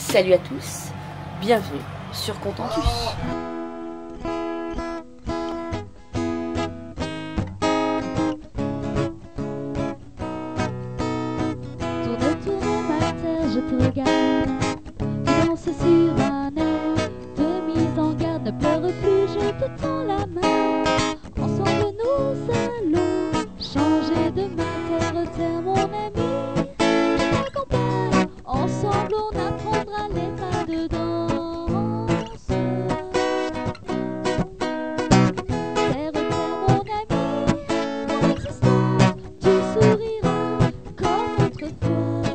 Salut à tous, bienvenue sur Contentus. Tourne ma terre, je te regarde. Tu danses sur un air de mise en garde. Ne pleure plus, je te tends la main. Ensemble nous allons changer de terre, terre mon ami. Je t'accompagne, ensemble on apprendra les pas de danse. Terre, terre mon ami, mon existence, tu souriras comme autrefois.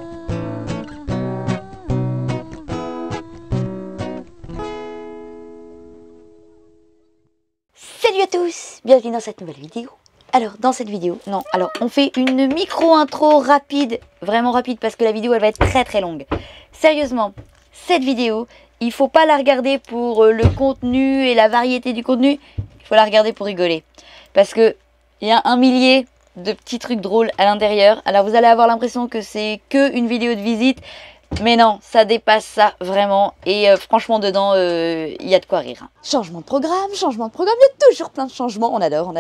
Salut à tous, bienvenue dans cette nouvelle vidéo. Alors dans cette vidéo, on fait une micro-intro rapide, vraiment rapide parce que la vidéo elle va être très longue. Sérieusement, cette vidéo, il faut pas la regarder pour le contenu et la variété du contenu, il faut la regarder pour rigoler. Parce que il y a un millier de petits trucs drôles à l'intérieur. Alors vous allez avoir l'impression que c'est que une vidéo de visite, mais non, ça dépasse ça vraiment. Et franchement dedans, il y a de quoi rire. Changement de programme, il y a toujours plein de changements, on adore.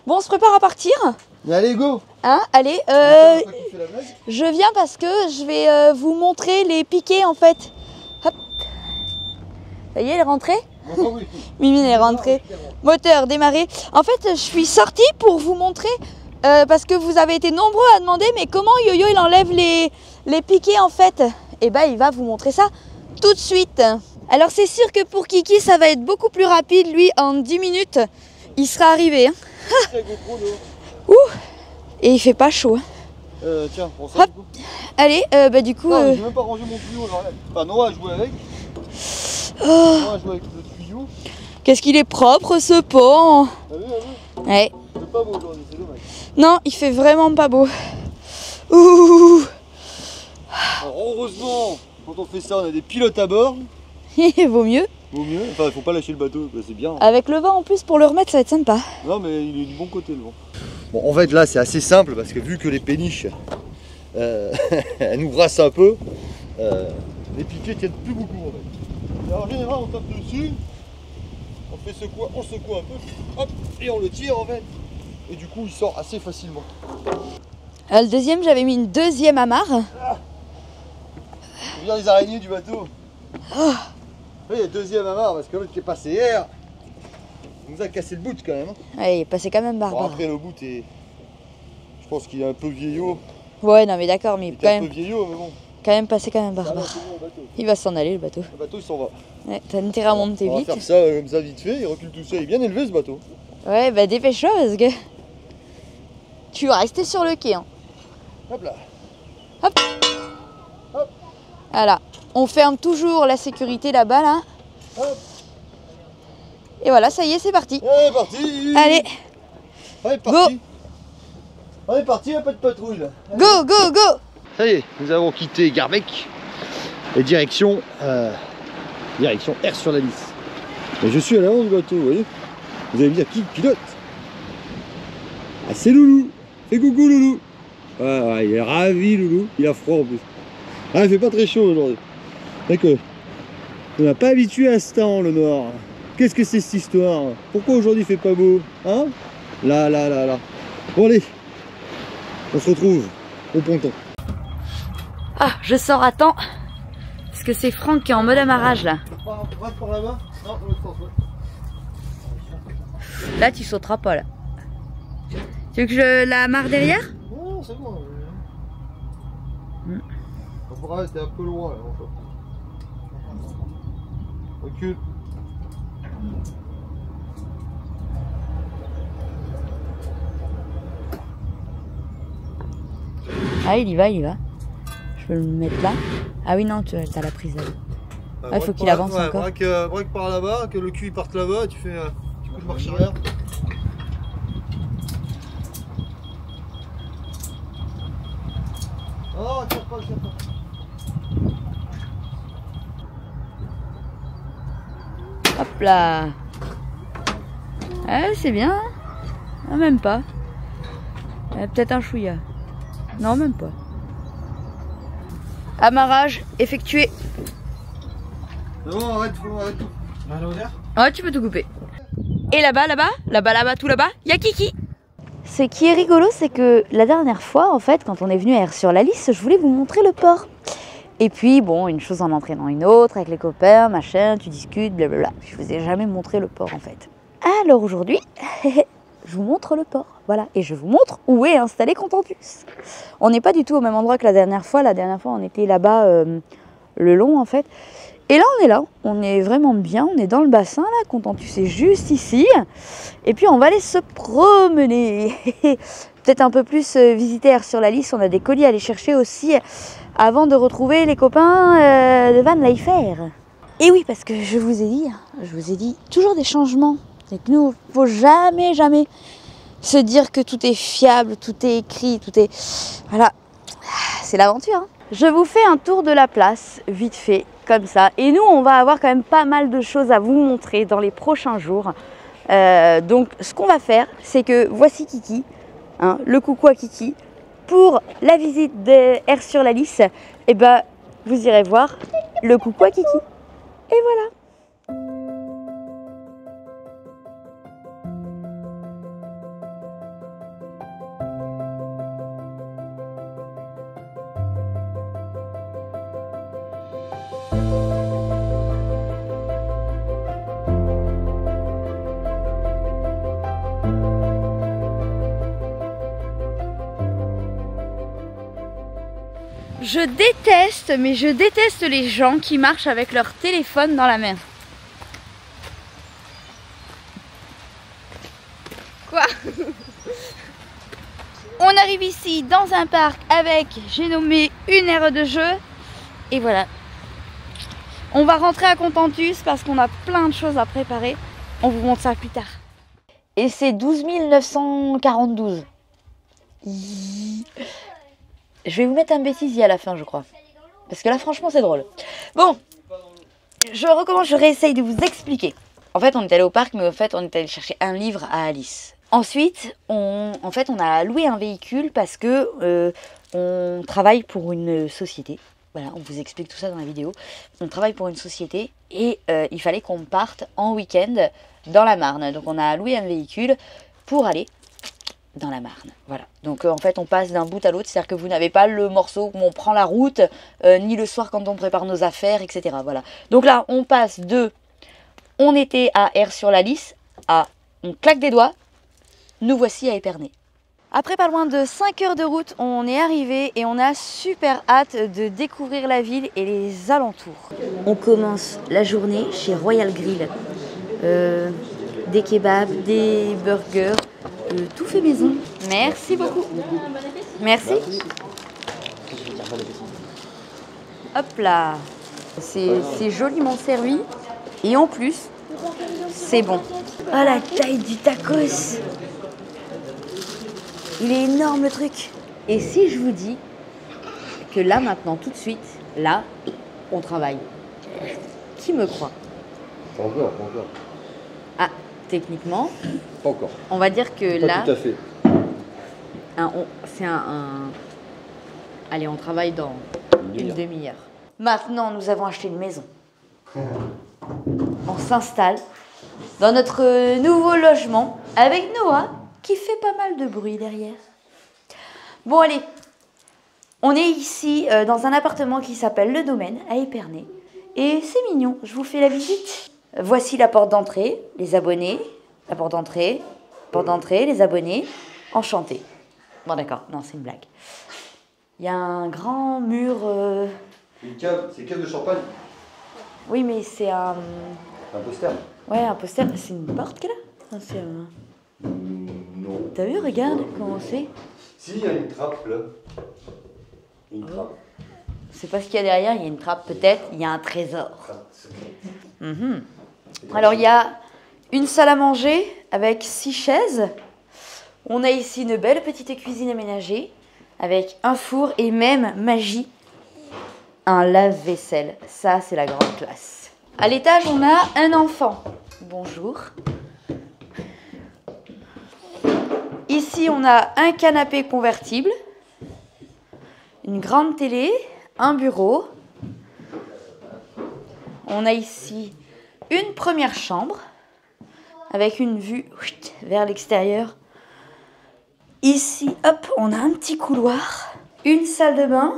Bon, on se prépare à partir. Mais allez, go! Hein, allez, Pourquoi tu fais la blague? je viens parce que je vais vous montrer les piquets en fait. Hop. Ça y est, elle est rentrée. Oui. Mimine est rentrée. Moteur démarré. En fait, je suis sortie pour vous montrer, parce que vous avez été nombreux à demander, mais comment Yo-Yo il enlève les piquets en fait. Et bah, il va vous montrer ça tout de suite. Alors, c'est sûr que pour Kiki, ça va être beaucoup plus rapide. Lui, en 10 minutes, il sera arrivé. Hein. Ouh. Et il fait pas chaud. Tiens, prends ça. Hop. Allez, bah du coup. Non, j'ai même pas rangé mon tuyau. Enfin, Nora a joué avec. Oh. Nora a joué avec le tuyau. Qu'est-ce qu'il est propre ce pot. T'as vu? Ouais. C'est pas beau aujourd'hui, c'est dommage. Non, il fait vraiment pas beau. Ouh. Alors, heureusement, quand on fait ça, on a des pilotes à bord. Vaut mieux. Vaut mieux. Enfin, il faut pas lâcher le bateau, bah, c'est bien. Avec le vent en plus, pour le remettre, ça va être sympa. Non, mais il est du bon côté le vent. Bon, en fait, là, c'est assez simple parce que vu que les péniches, elles nous brassent un peu, les piquets tiennent plus beaucoup en fait. Alors, en général, on tape dessus, on fait secouer, on secoue un peu, hop, et on le tire en fait. Et du coup, il sort assez facilement. Le deuxième, j'avais mis une deuxième amarre. On vient les araignées du bateau. Oh. Il y a deuxième amarre parce que l'autre qui est passé hier, il nous a cassé le bout quand même. Ouais, il est passé quand même Bon, barbare. après, le bout est. Je pense qu'il est un peu vieillot. Ouais, non mais d'accord, mais Il est quand un même, peu vieillot, mais bon. quand même passé quand même Ça va, barbare. c'est bon, le bateau. Il va s'en aller le bateau. Le bateau, il s'en va. Ouais, t'as intérêt à monter On va vite. faire ça comme ça vite fait, il recule tout seul. Il est bien élevé ce bateau. Ouais, bah dépêche-toi parce que tu vas rester sur le quai. Hein. Hop là. Hop. Hop. Voilà. On ferme toujours la sécurité là-bas là. Hop. Et voilà, ça y est, c'est parti. On est parti. Allez, On est parti. On est parti, il n'y a pas de patrouille là. go, go, go. Ça y est, nous avons quitté Garbec et direction Air sur la Lys. Et je suis à l'avant du bateau, vous voyez. Vous allez me dire qui pilote? Ah, c'est Loulou. Fais coucou Loulou. Ouais, il est ravi Loulou. Il a froid en plus. Ah, il fait pas très chaud aujourd'hui. D'accord. On n'a pas habitué à ce temps le noir. Qu'est-ce que c'est cette histoire? Pourquoi aujourd'hui il fait pas beau? Hein? Là. Bon allez, on se retrouve au ponton. Ah, je sors à temps. Parce que c'est Franck qui est en mode amarrage là. On va par là-bas? Non, dans l'autre sens, ouais. Là, tu sauteras pas là. Tu veux que je la amarre derrière? Non, c'est bon. On pourra rester un peu loin là. Recule. Ah, il y va. Je peux le mettre là. Ah oui, non, tu as la prise là. Il faut qu'il avance encore. Braque par là-bas, que le cul il parte là-bas, tu fais un petit coup de marche arrière. Oh, tire pas. Hop là. Ouais, c'est bien. Ah, même pas. Peut-être un chouïa. Non, même pas. Amarrage effectué. Non, arrête tout. Ouais, tu peux tout couper. Et là-bas, tout là-bas, il y a Kiki. Ce qui est rigolo, c'est que la dernière fois, en fait, quand on est venu à Aires-sur-la-Lys, je voulais vous montrer le port. Et puis, bon, une chose en entraînant une autre, avec les copains, machin, tu discutes, blablabla. Je vous ai jamais montré le port, en fait. Alors aujourd'hui, je vous montre le port, voilà. Et je vous montre où est installé Contentus. On n'est pas du tout au même endroit que la dernière fois. La dernière fois, on était là-bas, le long, en fait. Et là, on est là. On est vraiment bien. On est dans le bassin, là. Contentus est juste ici. Et puis, on va aller se promener. Peut-être un peu plus visiter Aires-sur-la-Lys. On a des colis à aller chercher aussi avant de retrouver les copains de Van Leifer. Et oui, parce que je vous ai dit, toujours des changements. C'est que nous, il ne faut jamais se dire que tout est fiable, tout est écrit, tout est... Voilà, c'est l'aventure. Hein. Je vous fais un tour de la place, vite fait, comme ça. Et nous, on va avoir quand même pas mal de choses à vous montrer dans les prochains jours. Donc, ce qu'on va faire, c'est que voici Kiki, hein, le coucou à Kiki. Pour la visite de Aires-sur-la-Lys, eh ben, vous irez voir le coucou à Kiki. Et voilà. Je déteste, mais je déteste les gens qui marchent avec leur téléphone dans la main. Quoi? On arrive ici dans un parc avec, j'ai nommé, une aire de jeu. Et voilà. On va rentrer à Contentus parce qu'on a plein de choses à préparer. On vous montre ça plus tard. Et c'est 12 942. Je vais vous mettre un bêtisier à la fin, je crois. Parce que là, franchement, c'est drôle. Bon, je recommence, je réessaye de vous expliquer. En fait, on est allé au parc, mais en fait, on est allé chercher un livre à Alice. Ensuite, on a loué un véhicule parce que on travaille pour une société. Voilà, on vous explique tout ça dans la vidéo. On travaille pour une société et il fallait qu'on parte en week-end dans la Marne. Donc, on a loué un véhicule pour aller dans la Marne, voilà. Donc en fait on passe d'un bout à l'autre, c'est-à-dire que vous n'avez pas le morceau où on prend la route, ni le soir quand on prépare nos affaires, etc. Voilà. Donc là on passe de, on était à Aires-sur-la-Lys, à on claque des doigts, nous voici à Épernay. Après pas loin de 5 heures de route, on est arrivé et on a super hâte de découvrir la ville et les alentours. On commence la journée chez Royal Grill. Des kebabs, des burgers, tout fait maison. Merci beaucoup. Merci. Hop là. C'est joliment servi. Et en plus, c'est bon. Oh la taille du tacos. Il est énorme le truc. Et si je vous dis que là maintenant, tout de suite, là, on travaille. Qui me croit? Pas encore. Ah, techniquement, Pas encore. on va dire que Pas là, tout à fait. c'est allez, on travaille dans une demi-heure. Maintenant, nous avons acheté une maison. On s'installe dans notre nouveau logement avec Noah qui fait pas mal de bruit derrière. Bon, allez, on est ici dans un appartement qui s'appelle Le Domaine à Épernay. Et c'est mignon, je vous fais la visite. Voici la porte d'entrée, les abonnés, la porte d'entrée, les abonnés, enchanté. Bon d'accord, non c'est une blague. Il y a un grand mur... Une cave, c'est cave de champagne. Oui mais c'est un... Un poster. Ouais, un poster, c'est une porte qu'elle a? C'est un... Non. T'as vu, regarde comment c'est. Si, il y a une trappe là. Une trappe. Je sais pas ce qu'il y a derrière, il y a une trappe peut-être, il y a un trésor. Alors il y a une salle à manger avec 6 chaises. On a ici une belle petite cuisine aménagée avec un four et même magie, un lave-vaisselle. Ça c'est la grande classe. À l'étage on a un enfant. Bonjour. Ici on a un canapé convertible, une grande télé, un bureau. on a ici une première chambre avec une vue vers l'extérieur. Ici, hop, on a un petit couloir, une salle de bain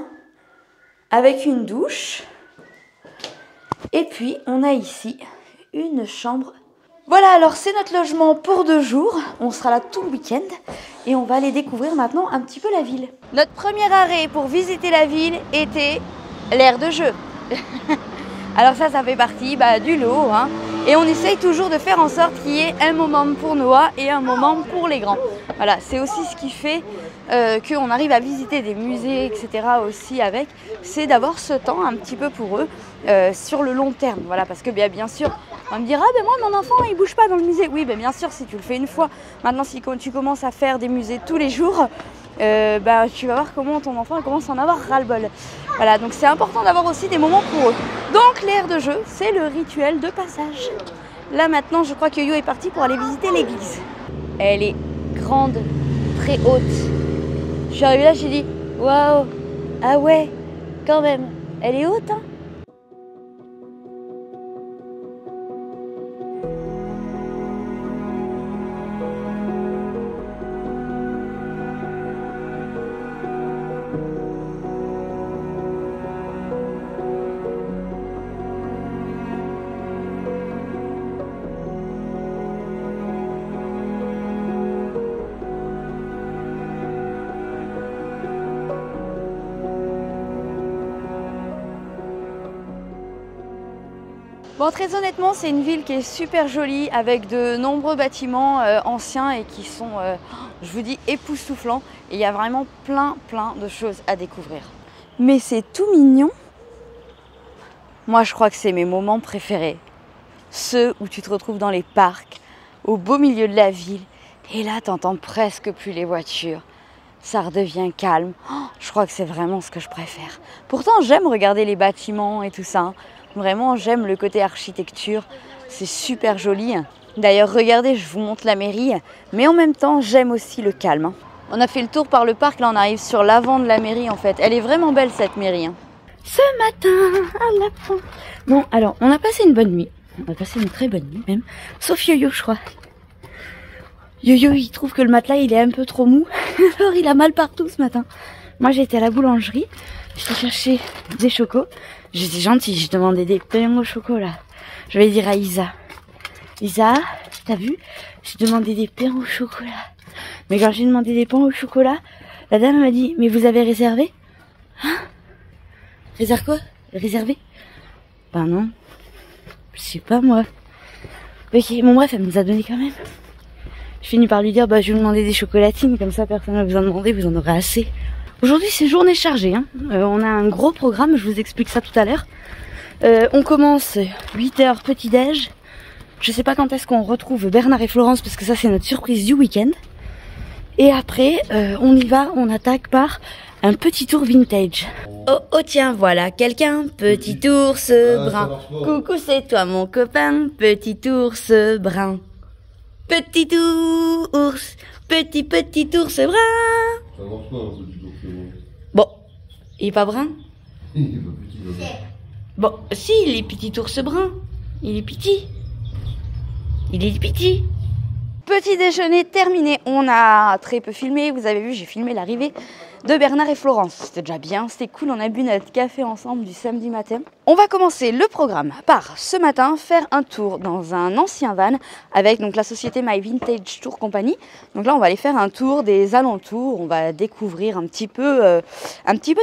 avec une douche. Et puis, on a ici une chambre. Voilà, alors c'est notre logement pour 2 jours. On sera là tout le week-end et on va aller découvrir maintenant un petit peu la ville. Notre premier arrêt pour visiter la ville était l'aire de jeu. Alors ça fait partie du lot, hein. Et on essaye toujours de faire en sorte qu'il y ait un moment pour Noah et un moment pour les grands. Voilà, c'est aussi ce qui fait qu'on arrive à visiter des musées, etc. aussi avec, c'est d'avoir ce temps un petit peu pour eux sur le long terme. Voilà, parce que bien sûr, on me dira, moi mon enfant il bouge pas dans le musée. Oui, bien sûr, si tu le fais une fois. Maintenant, si tu commences à faire des musées tous les jours, tu vas voir comment ton enfant commence à en avoir ras-le-bol. Voilà, donc c'est important d'avoir aussi des moments pour eux. Donc l'aire de jeu, c'est le rituel de passage. Là maintenant, je crois que Yo est parti pour aller visiter l'église. Elle est grande, très haute. Je suis arrivée là, j'ai dit, waouh, ah ouais, quand même, elle est haute, hein. Bon, très honnêtement, c'est une ville qui est super jolie avec de nombreux bâtiments anciens et qui sont, je vous dis, époustouflants. Et il y a vraiment plein de choses à découvrir. Mais c'est tout mignon. Moi, je crois que c'est mes moments préférés. Ceux où tu te retrouves dans les parcs, au beau milieu de la ville. Et là, t'entends presque plus les voitures. Ça redevient calme. Oh, je crois que c'est vraiment ce que je préfère. Pourtant, j'aime regarder les bâtiments et tout ça. Vraiment, j'aime le côté architecture, c'est super joli. D'ailleurs, regardez, je vous montre la mairie, mais en même temps, j'aime aussi le calme. On a fait le tour par le parc, là on arrive sur l'avant de la mairie en fait. Elle est vraiment belle cette mairie. Ce matin, à la fin. Bon, alors, on a passé une bonne nuit. On a passé une très bonne nuit même. Sauf Yo-Yo, je crois. Yo-Yo, il trouve que le matelas, il est un peu trop mou. Alors, il a mal partout ce matin. Moi, j'étais à la boulangerie. J'étais chercher des chocos. J'étais gentille, je demandais des pains au chocolat. Je vais dire à Isa. Isa, t'as vu? J'ai demandé des pains au chocolat. Mais quand j'ai demandé des pains au chocolat, la dame m'a dit, mais vous avez réservé? Hein? Réserve quoi? Réservé? Ben non. Je sais pas moi. Ok, bon bref, elle nous a donné quand même. Je finis par lui dire, je vais vous demander des chocolatines, comme ça personne n'a besoin de demander, vous en aurez assez. Aujourd'hui, c'est journée chargée. Hein. On a un gros programme, je vous explique ça tout à l'heure. On commence 8h petit-déj. Je sais pas quand est-ce qu'on retrouve Bernard et Florence, parce que ça, c'est notre surprise du week-end. Et après, on y va, on attaque par un petit tour vintage. Oh, tiens, voilà quelqu'un, petit ours brun. Coucou, c'est toi mon copain, petit ours brun. Petit ours, petit ours brun. Ça marche pas, un petit ours brun. Bon, il est pas brun? Il est pas petit, là. Bon, si, il est petit ours brun. Il est petit. Il est petit. Petit déjeuner terminé. On a très peu filmé. Vous avez vu, j'ai filmé l'arrivée de Bernard et Florence. C'était déjà bien, c'était cool. On a bu notre café ensemble du samedi matin. On va commencer le programme par ce matin faire un tour dans un ancien van avec donc la société My Vintage Tour Company. Donc là, on va aller faire un tour des alentours. On va découvrir un petit peu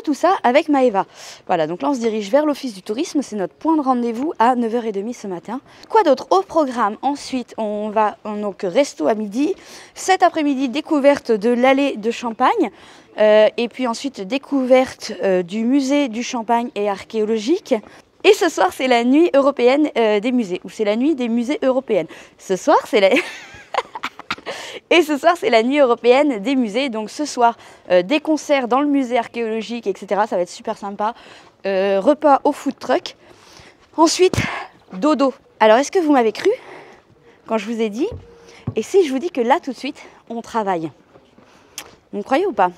tout ça avec Maëva. Voilà, donc là, on se dirige vers l'office du tourisme. C'est notre point de rendez-vous à 9h30 ce matin. Quoi d'autre au programme? Ensuite, on va donc resto à midi. Cet après-midi, découverte de l'allée de Champagne. Et puis ensuite découverte du musée du Champagne et archéologique. Et ce soir c'est la nuit européenne des musées, ou c'est la nuit des musées européennes. Ce soir c'est la... Et ce soir c'est la nuit européenne des musées, donc ce soir des concerts dans le musée archéologique, etc. Ça va être super sympa. Repas au food truck. Ensuite, dodo. Alors est-ce que vous m'avez cru quand je vous ai dit? Et si je vous dis que là tout de suite on travaille? Vous me croyez ou pas?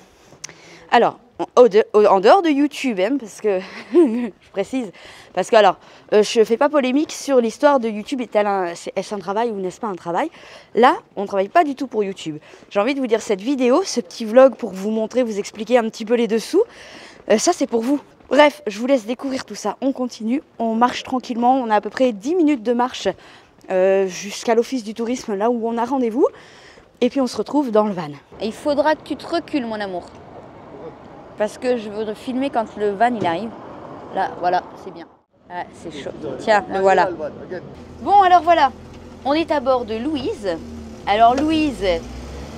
Alors, en dehors de YouTube, hein, parce que je précise, parce que alors, je fais pas polémique sur l'histoire de YouTube, est-ce un travail ou n'est-ce pas un travail? Là, on ne travaille pas du tout pour YouTube. J'ai envie de vous dire, cette vidéo, ce petit vlog pour vous montrer, vous expliquer un petit peu les dessous, ça c'est pour vous. Bref, je vous laisse découvrir tout ça, on continue, on marche tranquillement, on a à peu près 10 minutes de marche jusqu'à l'office du tourisme, là où on a rendez-vous, et puis on se retrouve dans le van. Il faudra que tu te recules, mon amour. Parce que je veux filmer quand le van il arrive. Là, voilà, c'est bien. Ah, c'est chaud. Tiens, le voilà. Bon, alors voilà. On est à bord de Louise. Alors Louise,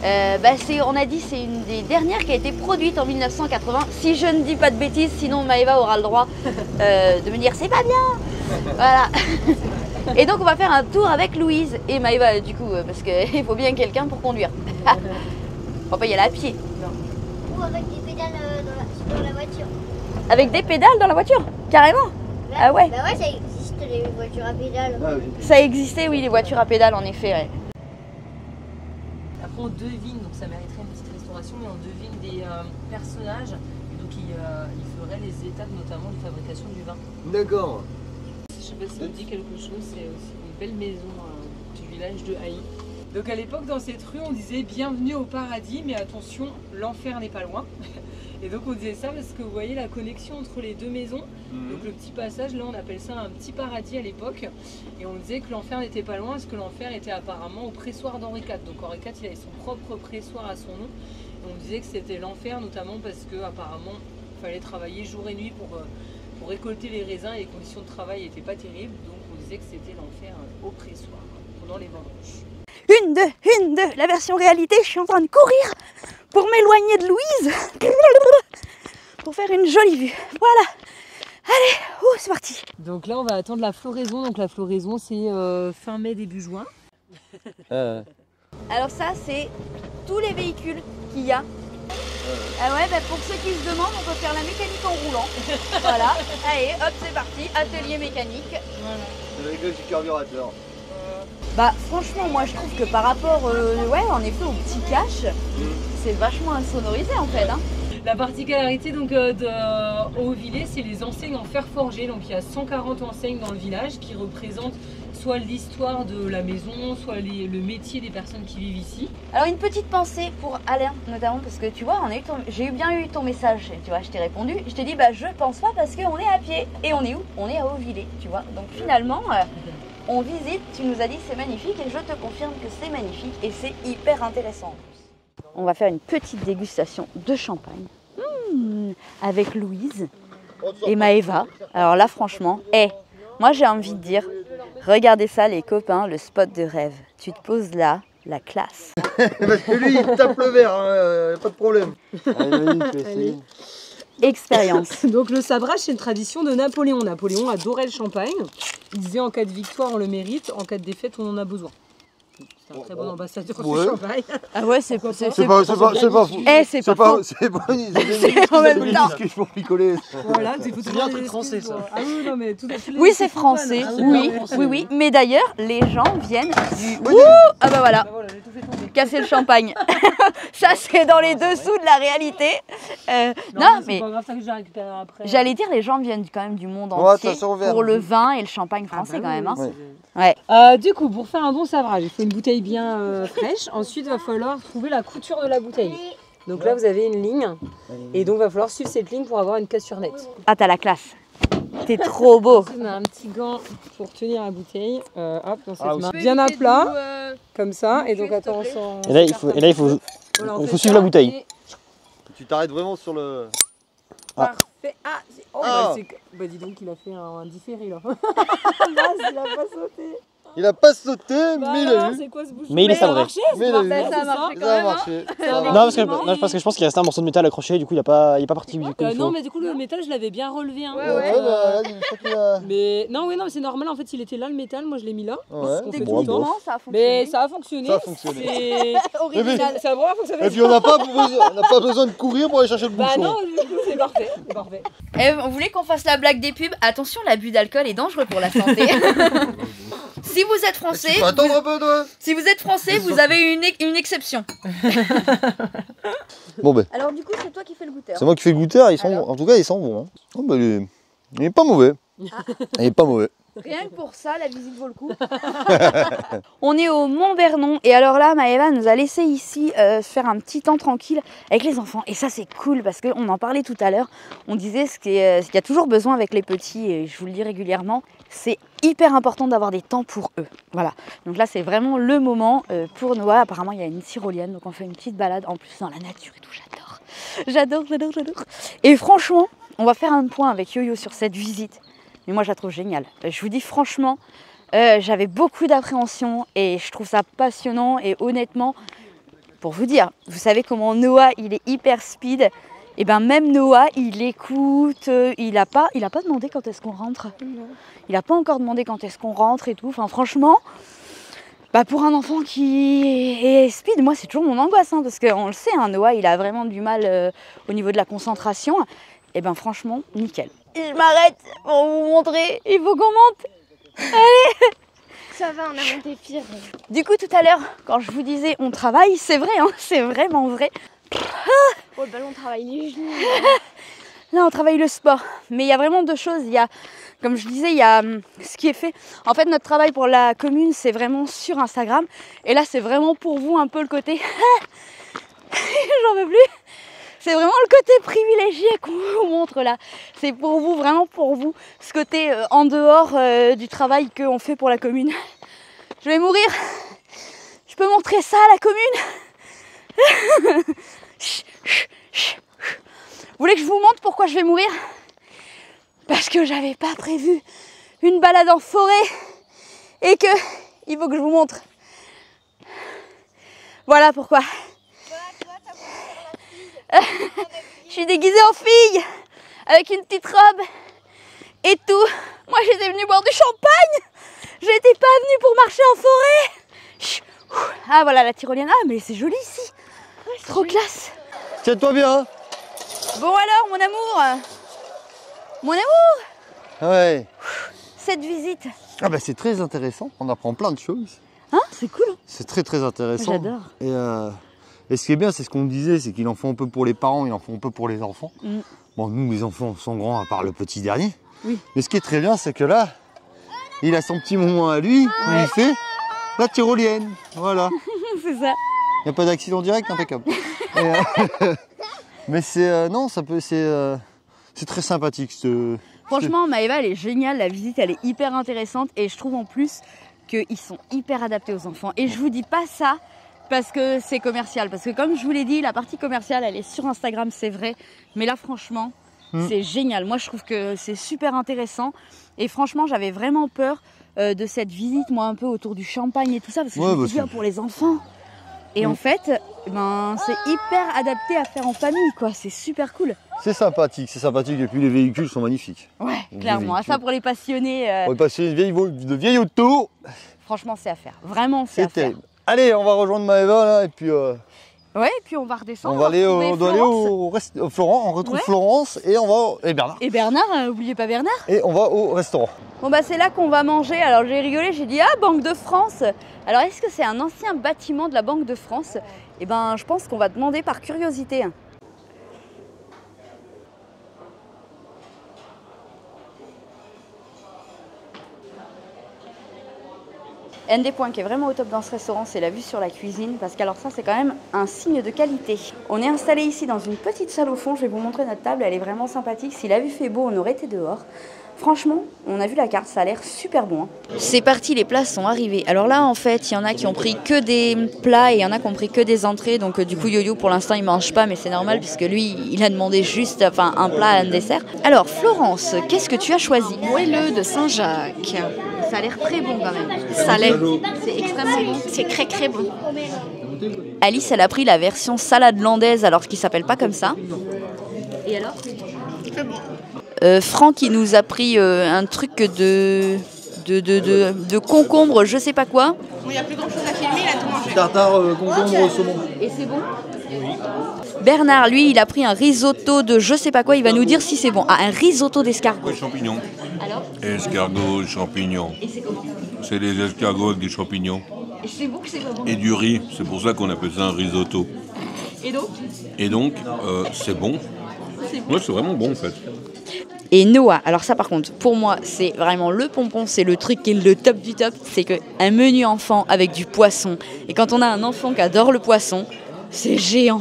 on a dit c'est une des dernières qui a été produite en 1980. Si je ne dis pas de bêtises, sinon Maëva aura le droit de me dire c'est pas bien. Voilà. Et donc on va faire un tour avec Louise et Maëva du coup, parce qu'il faut bien quelqu'un pour conduire. On va pas y aller à pied. Ou avec des pédales dans la voiture. Avec des pédales dans la voiture? Carrément? Bah, Ah ouais? Bah ouais, ça existe les voitures à pédales. Ah, oui. Ça existait, oui, les voitures à pédales, en effet. Ouais. Après on devine, donc ça mériterait une petite restauration, mais on devine des personnages. Et donc il ferait les étapes notamment de fabrication du vin. D'accord. Je sais pas si ça vous dit quelque chose, c'est aussi une belle maison du village de Haï. Donc à l'époque dans cette rue on disait bienvenue au paradis, mais attention, l'enfer n'est pas loin. Et donc on disait ça parce que vous voyez la connexion entre les deux maisons. Donc le petit passage, là on appelle ça un petit paradis à l'époque. Et on disait que l'enfer n'était pas loin parce que l'enfer était apparemment au pressoir d'Henri IV. Donc Henri IV il avait son propre pressoir à son nom. Et on disait que c'était l'enfer notamment parce que apparemment il fallait travailler jour et nuit pour récolter les raisins et les conditions de travail n'étaient pas terribles. Donc on disait que c'était l'enfer au pressoir pendant les vendanges. Une, deux, la version réalité, je suis en train de courir pour m'éloigner de Louise, pour faire une jolie vue. Voilà, allez, c'est parti. Donc là on va attendre la floraison. Donc la floraison c'est fin mai, début juin. Alors ça, c'est tous les véhicules qu'il y a. Ah ouais, pour ceux qui se demandent, on peut faire la mécanique en roulant. Voilà, allez, hop, c'est parti, atelier mécanique. Voilà. C'est le réglage du carburateur. Bah franchement, moi je trouve que par rapport en effet au petit cache, c'est vachement insonorisé en fait. Hein. La particularité donc au Haut-Villers, c'est les enseignes en fer forgé. Donc il y a 140 enseignes dans le village qui représentent soit l'histoire de la maison, soit le métier des personnes qui vivent ici. Alors une petite pensée pour Alain notamment parce que tu vois, j'ai bien eu ton message, tu vois, je t'ai répondu, je t'ai dit bah je pense pas parce qu'on est à pied. Et on est où? On est à Haut-Villers, tu vois. Donc finalement, on visite, tu nous as dit c'est magnifique et je te confirme que c'est magnifique et c'est hyper intéressant. On va faire une petite dégustation de champagne avec Louise et Maëva. Alors là franchement, moi j'ai envie de dire, regardez ça les copains, le spot de rêve. Tu te poses là, la classe. Parce que lui, il tape le verre, pas de problème. Allez. Expérience. Donc le sabrage c'est une tradition de Napoléon. Napoléon adorait le champagne. Il disait en cas de victoire on le mérite, en cas de défaite on en a besoin. C'est un très bon ambassadeur du champagne. Ah ouais, c'est pas fou. c'est C'est pas faux. C'est en même temps. C'est pour picoler. Voilà, c'est bien un truc français ça. Ah oui, non mais tout à fait. Oui, c'est français. Oui. Mais d'ailleurs, les gens viennent du. Ah bah voilà. J'ai tout fait tomber. Casser le champagne. Ça, c'est dans les dessous de la réalité. Non, mais c'est pas grave, ça que j'ai récupéré après. j'allais dire, les gens viennent quand même du monde entier pour le vin et le champagne français quand même. Hein. Ouais. Du coup, pour faire un bon sabrage, il faut une bouteille bien fraîche. Ensuite, il va falloir trouver la couture de la bouteille. Donc là, vous avez une ligne. Et donc, il va falloir suivre cette ligne pour avoir une cassure nette. Ah, t'as la classe. T'es trop beau. Ensuite, on a un petit gant pour tenir la bouteille. Hop, dans cette main. Bien à plat, comme ça. Et donc, attends, Et là, il faut suivre la bouteille. Tu t'arrêtes vraiment sur le... Parfait. Bah dis donc, il a fait un différé là. Il a pas sauté. Il a pas sauté, mais il a non, eu. c'est quoi ce bouchon? Mais il est sabré. Mais il a eu. Ça a marché quand Ça a même. marché. Non, parce que je pense qu'il restait un morceau de métal accroché, du coup il est pas parti. Non, mais du coup, le métal, je l'avais bien relevé. Hein. Je crois qu'il a... Mais non, c'est normal. En fait, il était là le métal. Moi, je l'ai mis là. Ouais. On fait T'es tout le temps. content, ça a fonctionné. Mais ça a fonctionné. Ça a fonctionné. C'est Original. c'est la première fois que ça fait Et puis on n'a pas besoin de courir pour aller chercher le Bah bouchon. non, du coup, c'est parfait. C'est parfait. On voulait qu'on fasse la blague des pubs. Attention, l'abus d'alcool est dangereux pour la santé. Si vous êtes français, Tu peux attendre un peu, toi. si vous êtes français, vous avez une exception. Bon ben, Alors du coup, c'est toi qui fais le goûteur. c'est moi qui fais le goûter, ils sont Alors. bons. En tout cas, ils sont bons. Hein. Oh, bah, il est pas mauvais. Il est pas mauvais. Rien que pour ça, la visite vaut le coup. On est au Mont Vernon et alors là, Maëva nous a laissé ici faire un petit temps tranquille avec les enfants. Et ça, c'est cool parce qu'on en parlait tout à l'heure. On disait ce qu'il y a toujours besoin avec les petits et je vous le dis régulièrement, c'est hyper important d'avoir des temps pour eux. Voilà. Donc là, c'est vraiment le moment pour Noah. Apparemment, il y a une tyrolienne, donc on fait une petite balade en plus dans la nature et tout. J'adore. Et franchement, on va faire un point avec Yo-Yo sur cette visite. Mais moi, je la trouve géniale. Je vous dis franchement, j'avais beaucoup d'appréhension et je trouve ça passionnant. Et honnêtement, pour vous dire, vous savez comment Noah, il est hyper speed. Et ben même Noah, il écoute. Il a pas demandé quand est-ce qu'on rentre. Non. Il a pas encore demandé quand est-ce qu'on rentre et tout. Enfin, franchement, bah pour un enfant qui est speed, moi, c'est toujours mon angoisse. Hein, parce qu'on le sait, hein, Noah, il a vraiment du mal au niveau de la concentration. Et ben franchement, nickel. Je m'arrête pour vous montrer, il faut qu'on monte. Allez. Ça va, on a monté pire. Du coup, tout à l'heure, quand je vous disais on travaille, c'est vrai, hein, c'est vraiment vrai. Oh, le ballon travaille les genoux. Là, on travaille le sport. Mais il y a vraiment deux choses. Il y a, comme je disais, il y a ce qui est fait. En fait, notre travail pour la commune, c'est vraiment sur Instagram. Et là, c'est vraiment pour vous un peu le côté... J'en veux plus. C'est vraiment le côté privilégié qu'on vous montre là. C'est pour vous, vraiment pour vous. Ce côté en dehors du travail qu'on fait pour la commune. Je vais mourir. Je peux montrer ça à la commune. Vous voulez que je vous montre pourquoi je vais mourir? Parce que j'avais pas prévu une balade en forêt et que il faut que je vous montre. Voilà pourquoi. Je suis déguisée en fille avec une petite robe et tout. Moi j'étais venue boire du champagne. J'étais pas venue pour marcher en forêt. Ah voilà la tyrolienne. Ah mais c'est joli ici. Trop classe. Tiens-toi bien. Hein. Bon alors mon amour. Mon amour. Ouais. Cette visite. Ah bah c'est très intéressant. On apprend plein de choses. Hein, c'est cool. C'est très intéressant. J'adore. Et ce qui est bien, c'est ce qu'on disait, c'est qu'il en faut un peu pour les parents, il en faut un peu pour les enfants. Mm. Bon, nous, les enfants sont grands, à part le petit dernier. Oui. Mais ce qui est très bien, c'est que là, il a son petit moment à lui, où il fait la tyrolienne. Voilà. C'est ça. Il n'y a pas d'accident direct, impeccable. Mais c'est... non, ça peut... C'est très sympathique. Franchement, Maëva, elle est géniale. La visite, elle est hyper intéressante. Et je trouve en plus qu'ils sont hyper adaptés aux enfants. Et je vous dis pas ça parce que c'est commercial. Parce que comme je vous l'ai dit, la partie commerciale, elle est sur Instagram, c'est vrai. Mais là, franchement, c'est génial. Moi, je trouve que c'est super intéressant. Et franchement, j'avais vraiment peur de cette visite, moi, un peu autour du champagne et tout ça. Parce que je me dis, pour les enfants. Et en fait, ben, c'est hyper adapté à faire en famille, quoi. C'est super cool. C'est sympathique. Et puis les véhicules sont magnifiques. Ouais, clairement. Ça, pour les passionnés. Pour les passionnés de vieilles autos. Franchement, c'est à faire. Vraiment, c'est à faire. Allez, on va rejoindre Maëva là et puis. Ouais, et puis on va redescendre. On va aller au Florent, on retrouve Florence et Bernard. Et Bernard, oubliez pas Bernard. Et on va au restaurant. Bon bah c'est là qu'on va manger. Alors j'ai rigolé, j'ai dit Banque de France. Alors est-ce que c'est un ancien bâtiment de la Banque de France? Eh ben je pense qu'on va demander par curiosité. Un des points qui est vraiment au top dans ce restaurant, c'est la vue sur la cuisine, parce qu'alors ça, c'est quand même un signe de qualité. On est installé ici dans une petite salle au fond, je vais vous montrer notre table, elle est vraiment sympathique. Si la vue fait beau, on aurait été dehors. Franchement, on a vu la carte, ça a l'air super bon. Hein. C'est parti, les plats sont arrivés. Alors là, en fait, il y en a qui ont pris que des plats et il y en a qui ont pris que des entrées. Donc du coup, Yo-Yo, pour l'instant, il mange pas, mais c'est normal puisque lui, il a demandé juste un plat et un dessert. Alors, Florence, qu'est-ce que tu as choisi? Moelleux de Saint-Jacques. Ça a l'air très bon quand même. Ça l'est. C'est extrêmement bon. C'est très bon. Alice, elle a pris la version salade landaise alors qu'il s'appelle pas comme ça. Et alors? Franck, il nous a pris un truc de concombre, je sais pas quoi. Il n'y a plus grand chose à filmer, il a tout mangé. Tartare, concombre, saumon. Et c'est bon? Oui. Bernard, lui, il a pris un risotto de je sais pas quoi, il va nous dire si c'est bon. Ah, un risotto d'escargot. Champignons. Alors? Escargots, champignons. Et c'est comment? C'est des escargots avec des champignons. Et c'est bon que c'est pas bon? Et du riz, c'est pour ça qu'on appelle ça un risotto. Et donc? C'est bon. Ouais, c'est vraiment bon en fait. Et Noah, alors ça par contre, pour moi, c'est vraiment le pompon, c'est le truc qui est le top du top, c'est qu'un menu enfant avec du poisson. Et quand on a un enfant qui adore le poisson, c'est géant.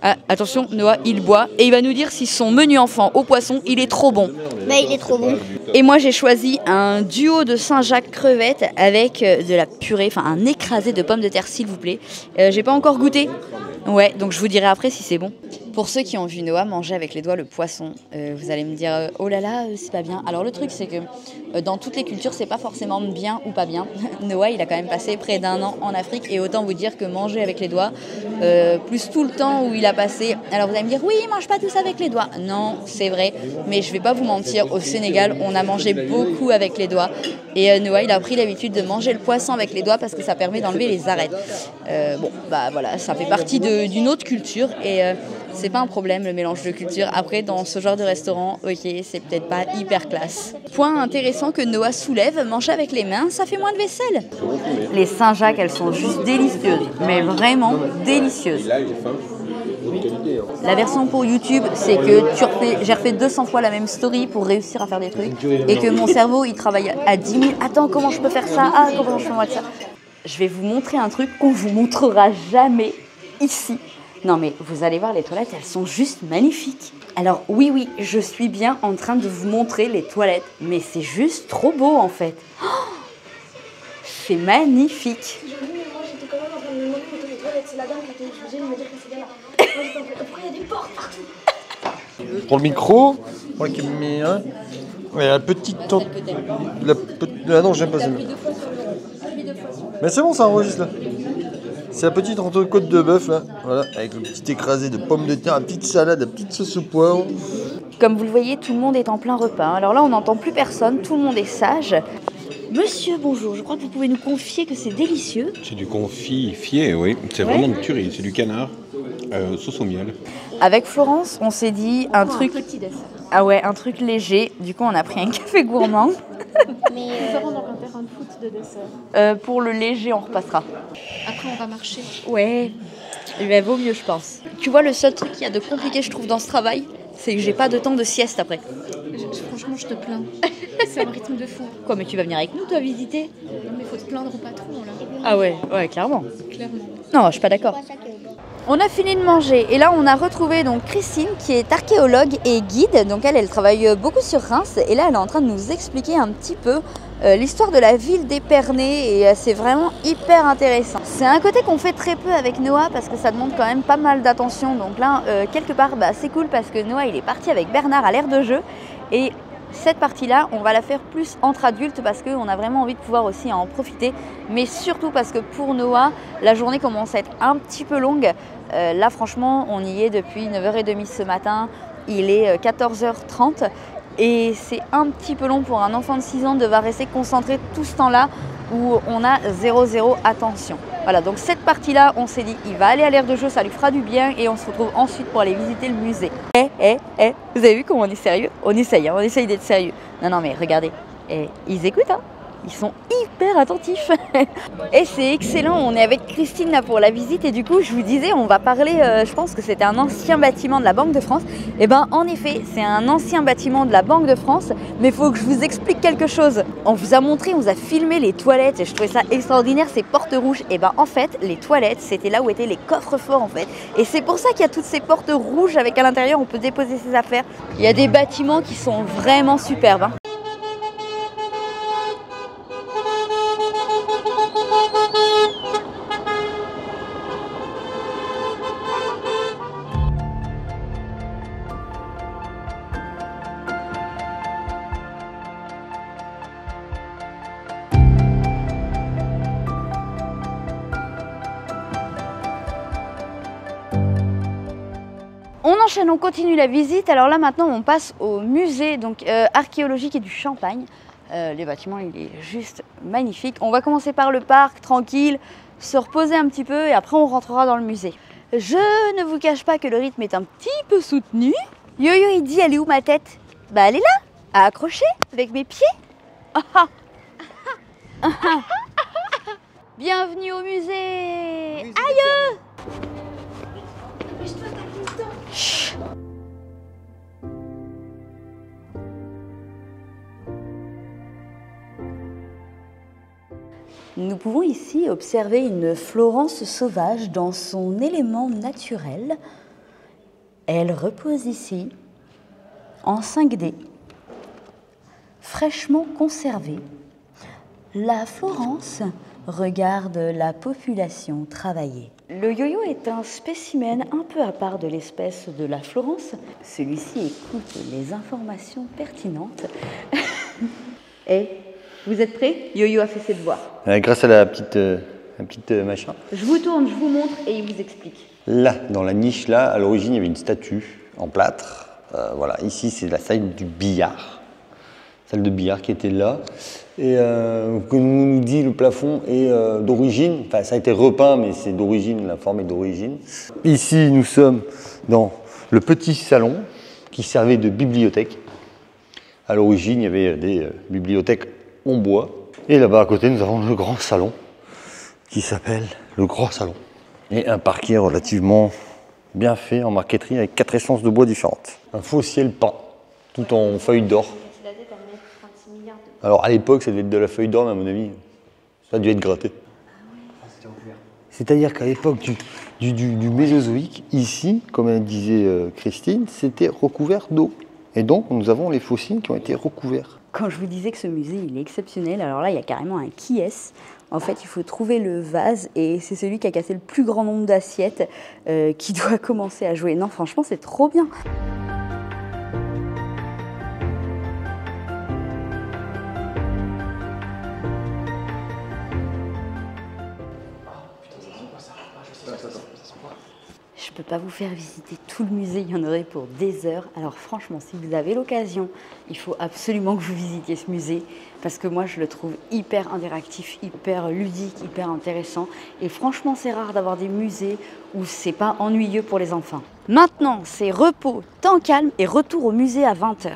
Ah, attention, Noah, il boit et il va nous dire si son menu enfant au poisson, il est trop bon. Bah, il est trop bon. Et moi, j'ai choisi un duo de Saint-Jacques crevettes avec de la purée, enfin un écrasé de pommes de terre, s'il vous plaît. J'ai pas encore goûté. Ouais, donc je vous dirai après si c'est bon. Pour ceux qui ont vu Noah manger avec les doigts le poisson, vous allez me dire oh là là, c'est pas bien. Alors le truc c'est que dans toutes les cultures, c'est pas forcément bien ou pas bien. Noah, il a quand même passé près d'1 an en Afrique et autant vous dire que manger avec les doigts, plus tout le temps où il a passé. Alors vous allez me dire oui, il mange pas tous avec les doigts. Non, c'est vrai, mais je vais pas vous mentir. Au Sénégal, on a mangé beaucoup avec les doigts et Noah, il a pris l'habitude de manger le poisson avec les doigts parce que ça permet d'enlever les arêtes. Bon, bah voilà, ça fait partie d'une autre culture et c'est pas un problème le mélange de culture. Après, dans ce genre de restaurant, ok, c'est peut-être pas hyper classe. Point intéressant que Noah soulève, manger avec les mains, ça fait moins de vaisselle. Les Saint-Jacques, elles sont juste délicieuses, mais vraiment délicieuses. La version pour YouTube, c'est que j'ai refait 200 fois la même story pour réussir à faire des trucs et que mon cerveau, il travaille à 10 000. Attends, comment je peux faire ça? Ah, comment je peux faire ça? Je vais vous montrer un truc qu'on vous montrera jamais ici. Non mais vous allez voir, les toilettes, elles sont juste magnifiques. Alors oui, je suis bien en train de vous montrer les toilettes, mais c'est juste trop beau en fait. Oh, c'est magnifique. Moi, j'étais quand même en train de me demander où étaient les toilettes. C'est la dame qui était obligée de me dire que c'était là. Moi, j'étais en train de... Pourquoi il y a des portes partout? Pour le micro, pour la caméra. Ouais, la petite... Ah non, j'aime pas ça. Mais c'est bon, ça enregistre là. C'est la petite entrecôte de bœuf là, voilà, avec le petit écrasé de pommes de terre, la petite salade, la petite sauce au poivre. Comme vous le voyez, tout le monde est en plein repas. Alors là, on n'entend plus personne, tout le monde est sage. Monsieur, bonjour, je crois que vous pouvez nous confier que c'est délicieux. C'est du confit fié, oui. C'est vraiment de tuerie, c'est du canard, sauce au miel. Avec Florence, on s'est dit un truc... Un petit dessert. Ah ouais, un truc léger. Du coup, on a pris un café gourmand. Nous ferons donc un terrain de foot de dessert. Pour le léger, on repassera. Après, on va marcher. Ouais, mais vaut mieux, je pense. Tu vois, le seul truc qu'il y a de compliqué, je trouve, dans ce travail, c'est que j'ai pas de temps de sieste après. Franchement, je te plains. C'est un rythme de fou. Quoi, mais tu vas venir avec nous, toi, visiter? Non, mais faut te plaindre au patron, là. Ah ouais, clairement. Clairement. Non, je suis pas d'accord. On a fini de manger et là on a retrouvé donc Christine qui est archéologue et guide. Donc elle travaille beaucoup sur Reims et là elle est en train de nous expliquer un petit peu l'histoire de la ville d'Épernay et c'est vraiment hyper intéressant. C'est un côté qu'on fait très peu avec Noah parce que ça demande quand même pas mal d'attention. Donc là quelque part c'est cool parce que Noah il est parti avec Bernard à l'aire de jeu et cette partie-là, on va la faire plus entre adultes parce qu'on a vraiment envie de pouvoir aussi en profiter. Mais surtout parce que pour Noah, la journée commence à être un petit peu longue. Là, franchement, on y est depuis 9h30 ce matin. Il est 14h30 et c'est un petit peu long pour un enfant de 6 ans de devoir rester concentré tout ce temps-là où on a 0 attention. Voilà, donc cette partie-là, on s'est dit, il va aller à l'aire de jeu, ça lui fera du bien et on se retrouve ensuite pour aller visiter le musée. Vous avez vu comment on est sérieux? On essaye d'être sérieux. Non, mais regardez, ils écoutent, hein. Ils sont hyper attentifs. Et c'est excellent, on est avec Christine là pour la visite et du coup je vous disais on va parler, je pense que c'était un ancien bâtiment de la Banque de France. Et ben en effet c'est un ancien bâtiment de la Banque de France, mais il faut que je vous explique quelque chose. On vous a montré, on vous a filmé les toilettes et je trouvais ça extraordinaire, ces portes rouges. Et ben en fait les toilettes c'était là où étaient les coffres forts en fait. Et c'est pour ça qu'il y a toutes ces portes rouges avec à l'intérieur on peut déposer ses affaires. Il y a des bâtiments qui sont vraiment superbes, hein. On enchaîne, on continue la visite. Alors là maintenant on passe au musée donc, archéologique et du Champagne. Les bâtiments il est juste magnifique. On va commencer par le parc, tranquille, se reposer un petit peu et après on rentrera dans le musée. Je ne vous cache pas que le rythme est un petit peu soutenu. Yo-Yo, il dit, elle est où ma tête? Bah, elle est là, à accrocher avec mes pieds. Bienvenue au musée. Aïe! Chut. Nous pouvons ici observer une Florence sauvage dans son élément naturel. Elle repose ici, en 5D, fraîchement conservée. La Florence regarde la population travailler. Le yo-yo est un spécimen un peu à part de l'espèce de la Florence. Celui-ci écoute les informations pertinentes. Et vous êtes prêts? Yo-yo a fait ses devoirs. Grâce à la petite machin. Je vous tourne, je vous montre et il vous explique. Là, dans la niche, là, à l'origine, il y avait une statue en plâtre. Voilà, ici, c'est la salle du billard. Salle de billard qui était là. Et comme on nous dit, le plafond est d'origine. Enfin, ça a été repeint, mais c'est d'origine, la forme est d'origine. Ici, nous sommes dans le petit salon qui servait de bibliothèque. À l'origine, il y avait des bibliothèques en bois. Et là-bas, à côté, nous avons le grand salon qui s'appelle le Grand Salon. Et un parquet relativement bien fait en marqueterie avec 4 essences de bois différentes. Un faux ciel peint, tout en feuilles d'or. Alors à l'époque, ça devait être de la feuille d'or, mais à mon avis, ça a dû être gratté. C'est-à-dire qu'à l'époque du Mésozoïque, ici, comme elle disait Christine, c'était recouvert d'eau. Et donc, nous avons les fossiles qui ont été recouverts. Quand je vous disais que ce musée, il est exceptionnel, alors là, il y a carrément un qui est. En fait, il faut trouver le vase et c'est celui qui a cassé le plus grand nombre d'assiettes qui doit commencer à jouer. Non, franchement, c'est trop bien. Je peux pas vous faire visiter tout le musée, il y en aurait pour des heures. Alors franchement, si vous avez l'occasion, il faut absolument que vous visitiez ce musée parce que moi je le trouve hyper interactif, hyper ludique, hyper intéressant. Et franchement, c'est rare d'avoir des musées où c'est pas ennuyeux pour les enfants. Maintenant, c'est repos, temps calme et retour au musée à 20 h.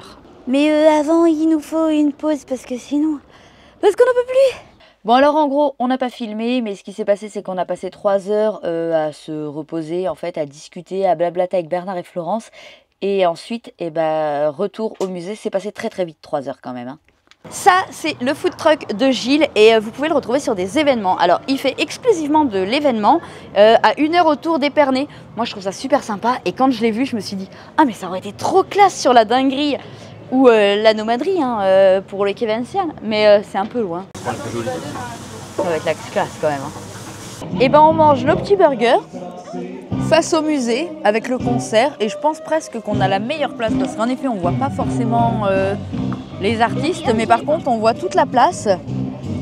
Mais avant, il nous faut une pause parce que sinon... Parce qu'on n'en peut plus. Bon alors en gros, on n'a pas filmé, mais ce qui s'est passé, c'est qu'on a passé 3 heures à se reposer, en fait, à discuter, à blablater avec Bernard et Florence. Et ensuite, retour au musée, c'est passé très très vite, 3 heures quand même. Hein. Ça, c'est le food truck de Gilles et vous pouvez le retrouver sur des événements. Alors, il fait exclusivement de l'événement à 1 heure autour d'Épernay. Moi, je trouve ça super sympa et quand je l'ai vu, je me suis dit « Ah, mais ça aurait été trop classe sur la dinguerie !» ou la nomaderie hein, pour les Kevensian, mais c'est un peu loin. Ça va être la classe quand même. Hein. Et ben on mange nos petits burgers face au musée avec le concert et je pense presque qu'on a la meilleure place parce qu'en effet on voit pas forcément les artistes, mais par contre on voit toute la place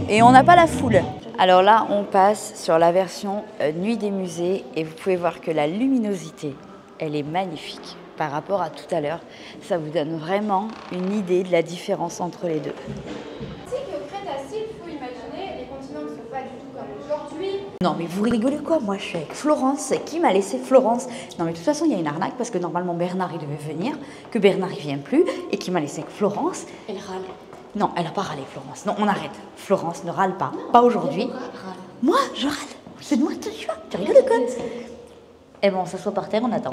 et on n'a pas la foule. Alors là on passe sur la version nuit des musées et vous pouvez voir que la luminosité elle est magnifique. Par rapport à tout à l'heure, ça vous donne vraiment une idée de la différence entre les deux. Tu sais que près d'Assy, il faut imaginer, les continents ne sont pas du tout comme aujourd'hui. Non mais vous rigolez quoi? Moi je suis avec Florence, qui m'a laissé Florence? Non mais de toute façon il y a une arnaque parce que normalement Bernard il devait venir, que Bernard il vient plus et qui m'a laissé avec Florence. Elle râle. Non, elle a pas râlé Florence, non on arrête. Florence ne râle pas, pas aujourd'hui. Moi je râle, c'est de moi tu vois, tu rigoles quoi? Eh bon, on s'assoit par terre, on attend.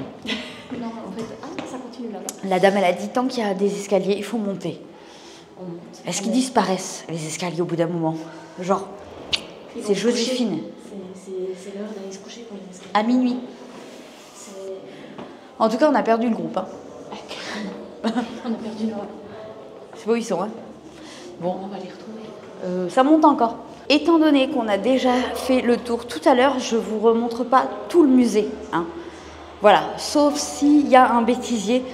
Non, en fait, ça continue là-bas. La dame, elle a dit, tant qu'il y a des escaliers, il faut monter. On monte. Est-ce qu'ils disparaissent, les escaliers, au bout d'un moment? Genre, c'est Joséphine. C'est l'heure d'aller se coucher pour les escaliers. À minuit. En tout cas, on a perdu le groupe. Hein. On a perdu le... Je sais pas où ils sont. Hein. Bon, on va les retrouver. Ça monte encore. Étant donné qu'on a déjà fait le tour tout à l'heure, je ne vous remontre pas tout le musée. Hein. Voilà, sauf s'il y a un bêtisier.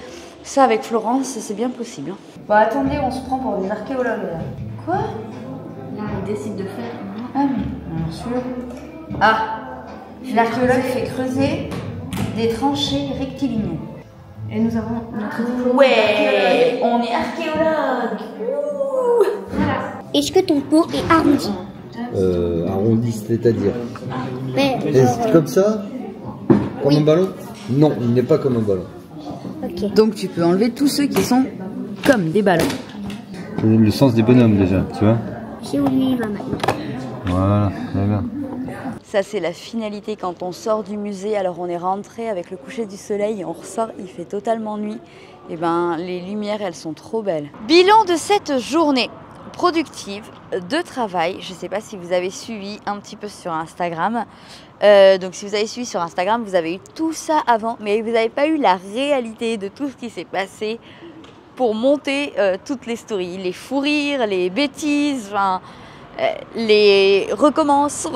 Ça, avec Florence, c'est bien possible. Hein. Bon, attendez, on se prend pour des archéologues. Là. Quoi? Là, ils décident de faire... Ah, mais bien sûr. Ah, l'archéologue fait creuser des tranchées rectilignes. Et nous avons notre diplôme. Ouais, on est archéologue. Voilà. Est-ce que ton pot est arrondi? Arrondi, c'est-à-dire Ouais, comme ça? Comme un ballon? Non, il n'est pas comme un ballon. Ok. Donc tu peux enlever tous ceux qui sont comme des ballons. Le sens des bonhommes déjà, tu vois? Je sais où lui il va maintenant. Voilà, très bien. Ça c'est la finalité quand on sort du musée. Alors on est rentré avec le coucher du soleil, on ressort, il fait totalement nuit. Et ben les lumières elles sont trop belles. Bilan de cette journée productive de travail. Je ne sais pas si vous avez suivi un petit peu sur Instagram. Donc si vous avez suivi sur Instagram, vous avez eu tout ça avant, mais vous n'avez pas eu la réalité de tout ce qui s'est passé pour monter toutes les stories, les fous rires, les bêtises, enfin, les recommence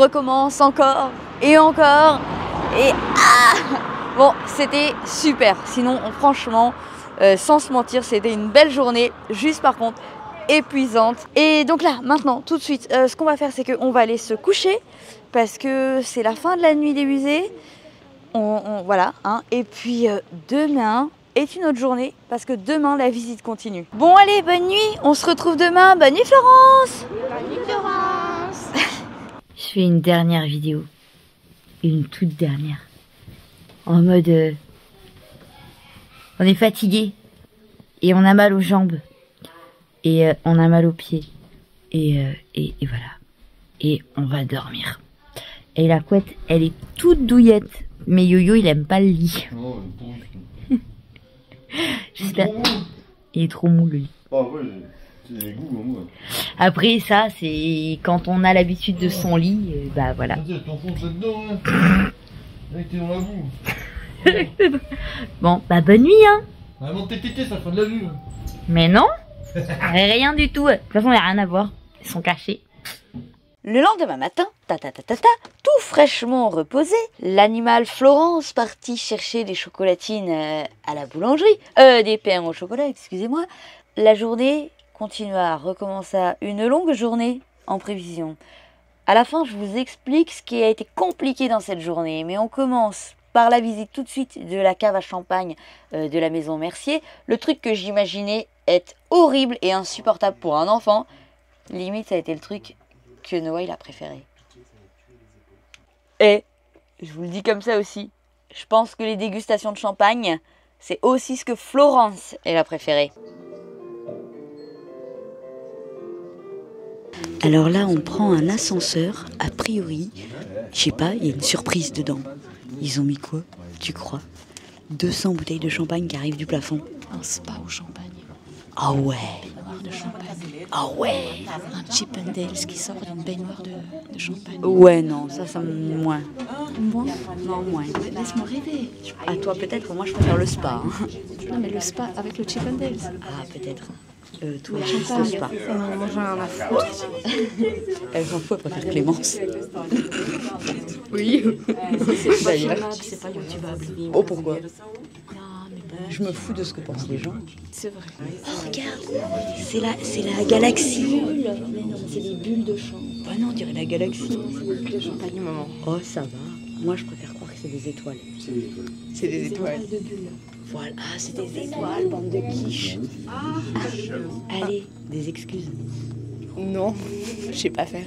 encore et encore. Et bon, c'était super. Sinon, franchement, sans se mentir, c'était une belle journée. Juste par contre, épuisante. Et donc là, maintenant, tout de suite, ce qu'on va faire, c'est qu'on va aller se coucher parce que c'est la fin de la nuit des musées. Voilà, hein. Et puis demain est une autre journée parce que demain la visite continue. Bon allez, bonne nuit, on se retrouve demain. Bonne nuit Florence. Bonne nuit Florence. Je fais une dernière vidéo, une toute dernière, en mode on est fatigué et on a mal aux jambes et on a mal aux pieds et voilà, et on va dormir. Et la couette elle est toute douillette, mais Yo-Yo il aime pas le lit. J'espère. Il est trop mou le lit. Ah ouais, c'est des goûts, moi. Après ça c'est quand on a l'habitude de son lit, bah voilà. T'enfonces là-dedans, hein. Là, t'es dans la boue. Bon, bah bonne nuit hein. Ah non, t'es tété, ça fait de la vue. Mais non, rien du tout. De toute façon, il n'y a rien à voir. Ils sont cachés. Le lendemain matin, tout fraîchement reposé, l'animal Florence partit chercher des chocolatines à la boulangerie. Des pains au chocolat, excusez-moi. La journée continua, recommença une longue journée en prévision. À la fin, je vous explique ce qui a été compliqué dans cette journée. Mais on commence par la visite tout de suite de la cave à champagne de la maison Mercier. Le truc que j'imaginais être horrible et insupportable pour un enfant, limite ça a été le truc que Noah il a préféré. Et je vous le dis comme ça aussi, je pense que les dégustations de champagne, c'est aussi ce que Florence elle a préféré. Alors là on prend un ascenseur, a priori, je sais pas, il y a une surprise dedans. Ils ont mis quoi, tu crois? 200 bouteilles de champagne qui arrivent du plafond. Un spa au champagne. Ah ouais. Baignoire de champagne. Ah ouais. Un Chip and Dales qui sort d'une baignoire de champagne. Ouais, non, ça me... moins. Moins. Non, moins. Laisse-moi rêver. À toi peut-être, moi je préfère le spa. Hein. Non mais le spa avec le Chip and Dales. Ah, peut-être. Toi, Le juste le champagne. spa. Moi j'en ai rien à foutre. Elle s'en fout, elle préfère Clémence. Oui. C'est pas D'ailleurs. filmable, c'est pas youtubable. Oh, pourquoi? Non mais bon. Je me fous de ce que pensent les gens. C'est vrai. Oh, regarde, c'est la galaxie. Mais non, c'est des bulles de champ. Bah non, on dirait la galaxie. C'est des bulles de champagne, maman. Oh, ça va. Moi, je préfère croire que c'est des étoiles. C'est des étoiles. de bulles. Voilà, ah, c'est des étoiles, bande de quiches. Allez, des excuses. Non, je sais pas faire.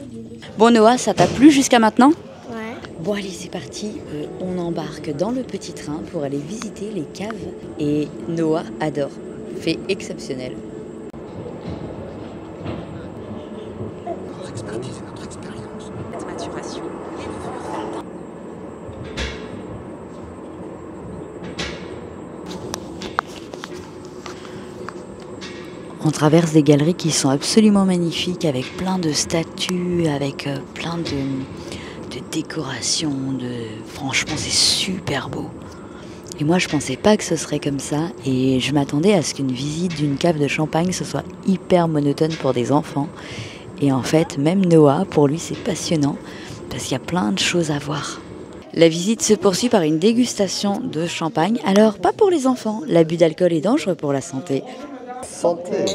Bon, Noah, ça t'a plu jusqu'à maintenant? Ouais. Bon, allez, c'est parti. On embarque dans le petit train pour aller visiter les caves. Et Noah adore. Fait exceptionnel. Notre expertise et notre expérience. Cette maturation. On traverse des galeries qui sont absolument magnifiques, avec plein de statues, avec plein de décorations. Franchement, c'est super beau. Et moi, je pensais pas que ce serait comme ça. Et je m'attendais à ce qu'une visite d'une cave de champagne, ce soit hyper monotone pour des enfants. Et en fait, même Noah, pour lui, c'est passionnant, parce qu'il y a plein de choses à voir. La visite se poursuit par une dégustation de champagne. Alors, pas pour les enfants. L'abus d'alcool est dangereux pour la santé. Santé.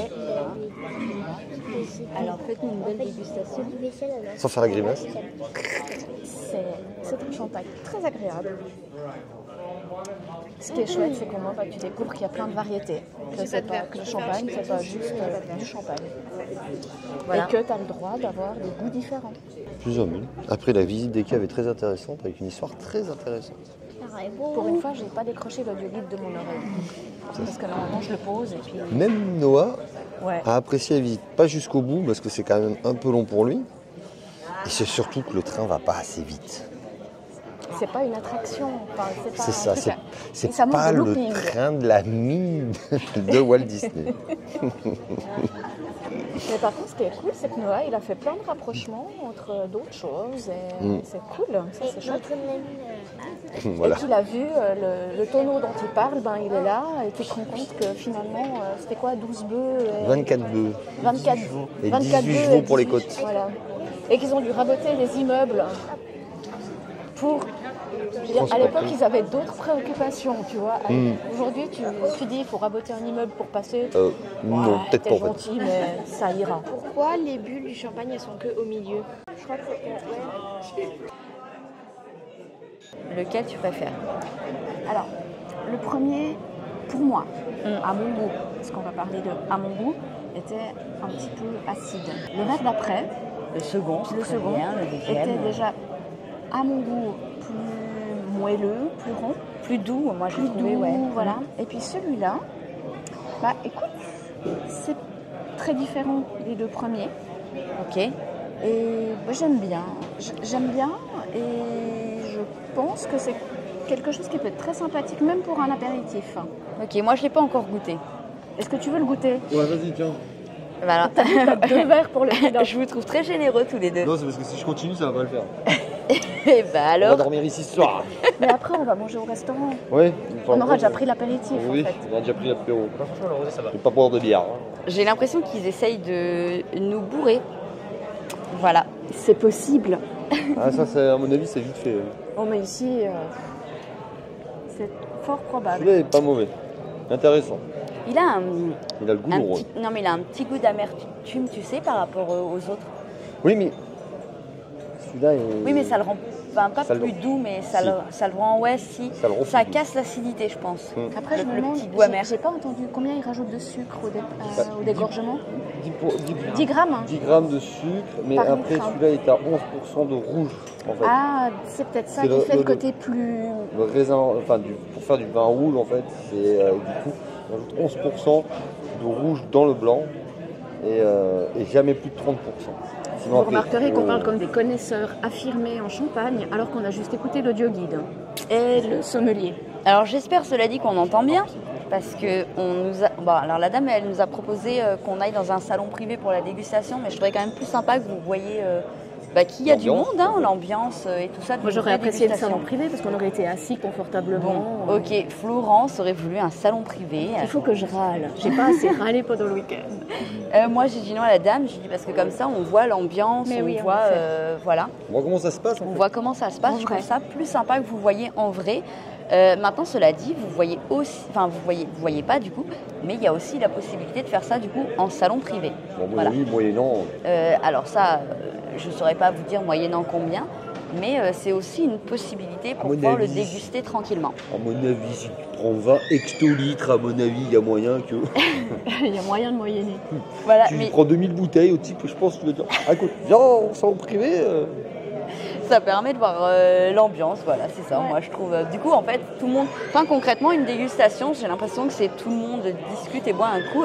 Alors faites-nous une belle dégustation. Sans faire la grimace. C'est un champagne très agréable. Ce qui est chouette, c'est qu'au moins tu découvres qu'il y a plein de variétés. Que c'est pas que le champagne, c'est pas juste du champagne. Voilà. Et que tu as le droit d'avoir des goûts différents. Plusieurs mille. Après, la visite des caves est très intéressante, avec une histoire très intéressante. Pour une fois, j'ai pas décroché l'audio guide de mon oreille. Parce que normalement, je le pose et puis... Même Noah Ouais. a apprécié la visite. Pas jusqu'au bout, parce que c'est quand même un peu long pour lui. Et c'est surtout que le train va pas assez vite. C'est pas une attraction. Enfin, C'est un ça, truc c'est et ça manque pas de le looping. train de la mine de Walt Disney. Mais par contre, ce qui est cool, c'est que Noah, il a fait plein de rapprochements entre d'autres choses. Et c'est cool, ça c'est chouette. Voilà. Et qu'il a vu le tonneau dont il parle, ben, il est là. Et tu te rends compte que finalement, c'était quoi, 12 bœufs 24 bœufs. 24 Et 24 18 bœufs chevaux et pour les 18, côtes. Voilà. Et qu'ils ont dû raboter des immeubles pour... Je veux dire, à l'époque, ils avaient d'autres préoccupations, tu vois. Aujourd'hui, tu dis, il faut raboter un immeuble pour passer. Non, peut-être t'es pas en fait. gentil, mais ça ira. Pourquoi les bulles du champagne elles sont que au milieu? Je crois que c'est Lequel tu préfères? Alors, le premier, pour moi, à mon goût, parce qu'on va parler de à mon goût, était un petit peu acide. Le verre d'après, Le second, c'est le très second, bien, le deuxième. était déjà, à mon goût, plus moelleux, plus rond, plus doux, moi j'ai plus trouvé, doux, ouais. voilà. Et puis celui-là, bah écoute, c'est très différent des deux premiers. Ok. Et bah, j'aime bien. J'aime bien et je pense que c'est quelque chose qui peut être très sympathique, même pour un apéritif. Ok, moi je l'ai pas encore goûté. Est-ce que tu veux le goûter? Ouais, vas-y, tiens. Voilà. T'as 2 verres pour le prix d'un. Je vous trouve très généreux tous les deux. Non, c'est parce que si je continue, ça va pas le faire. Et bah On va alors. dormir ici ce soir. Mais après, on va manger au restaurant. Ouais. On aura déjà pris l'apéritif, Oui, en fait. on a déjà pris l'apéro. Je vais pas boire de bière. hein. J'ai l'impression qu'ils essayent de nous bourrer. Voilà. C'est possible. Ah, ça, à mon avis, c'est vite fait. Oh, mais ici, c'est fort probable. Celui-là est pas mauvais. Intéressant. Il a un, Il a le goût un du rose. petit, non mais il a un petit goût d'amertume, tu sais, par rapport aux autres. Oui, mais celui-là est... Oui, mais ça le rend pas Ça le- plus doux, mais ça, Si. ça le rend, ouais, si. Ça le rend Ça plus doux. casse l'acidité, je pense. Après, je me le demande, petit goût amer. j'ai pas entendu combien il rajoute de sucre au dégorgement. 10 10 grammes, hein. 10 grammes de sucre, mais Par après litre, hein. celui-là est à 11% de rouge, en fait. Ah, c'est peut-être ça C'est qui fait le le- côté plus... Le raisin, enfin, pour faire du vin rouge, en fait, c'est du coup, on ajoute 11% de rouge dans le blanc et jamais plus de 30%. Sinon, Vous après, remarquerez il qu'on faut- parle comme des connaisseurs affirmés en champagne, alors qu'on a juste écouté l'audio guide et le sommelier. Alors j'espère, cela dit, qu'on entend bien, parce que on nous a... Bon, alors la dame, elle nous a proposé qu'on aille dans un salon privé pour la dégustation, mais je trouvais quand même plus sympa que vous voyez qu'il y a du L'ambiance, monde, hein, l'ambiance et tout ça. Moi, de j'aurais vraie apprécié le dégustation. salon privé parce qu'on aurait été assis confortablement. Bon, ok, Florence aurait voulu un salon privé. Il faut que je râle. J'ai pas assez râlé pendant le week-end. Moi j'ai dit non à la dame, j'ai dit parce que comme ça on voit l'ambiance, Mais on oui, en voit, effet. voilà, On voit comment ça se passe, en on fait. voit comment ça se passe. En Je vrai. trouve ça plus sympa que vous voyez en vrai. Maintenant cela dit, vous voyez aussi, enfin vous voyez pas du coup, mais il y a aussi la possibilité de faire ça du coup en salon privé. Bon, à mon Voilà. avis, moyennant, Alors ça, je ne saurais pas vous dire moyennant combien, mais c'est aussi une possibilité pour mon pouvoir le avis. déguster tranquillement. à mon avis, si tu prends 20 hectolitres, à mon avis, il y a moyen que... Il y a moyen de moyenner. Voilà, tu mais prends 2000 bouteilles au type, je pense que tu vas dire, ah, écoute, viens, on s'en privé. ça permet de voir l'ambiance, voilà, c'est ça, Ouais. moi je trouve. Du coup, en fait, tout le monde, enfin concrètement, une dégustation, j'ai l'impression que c'est tout le monde discute et boit un coup.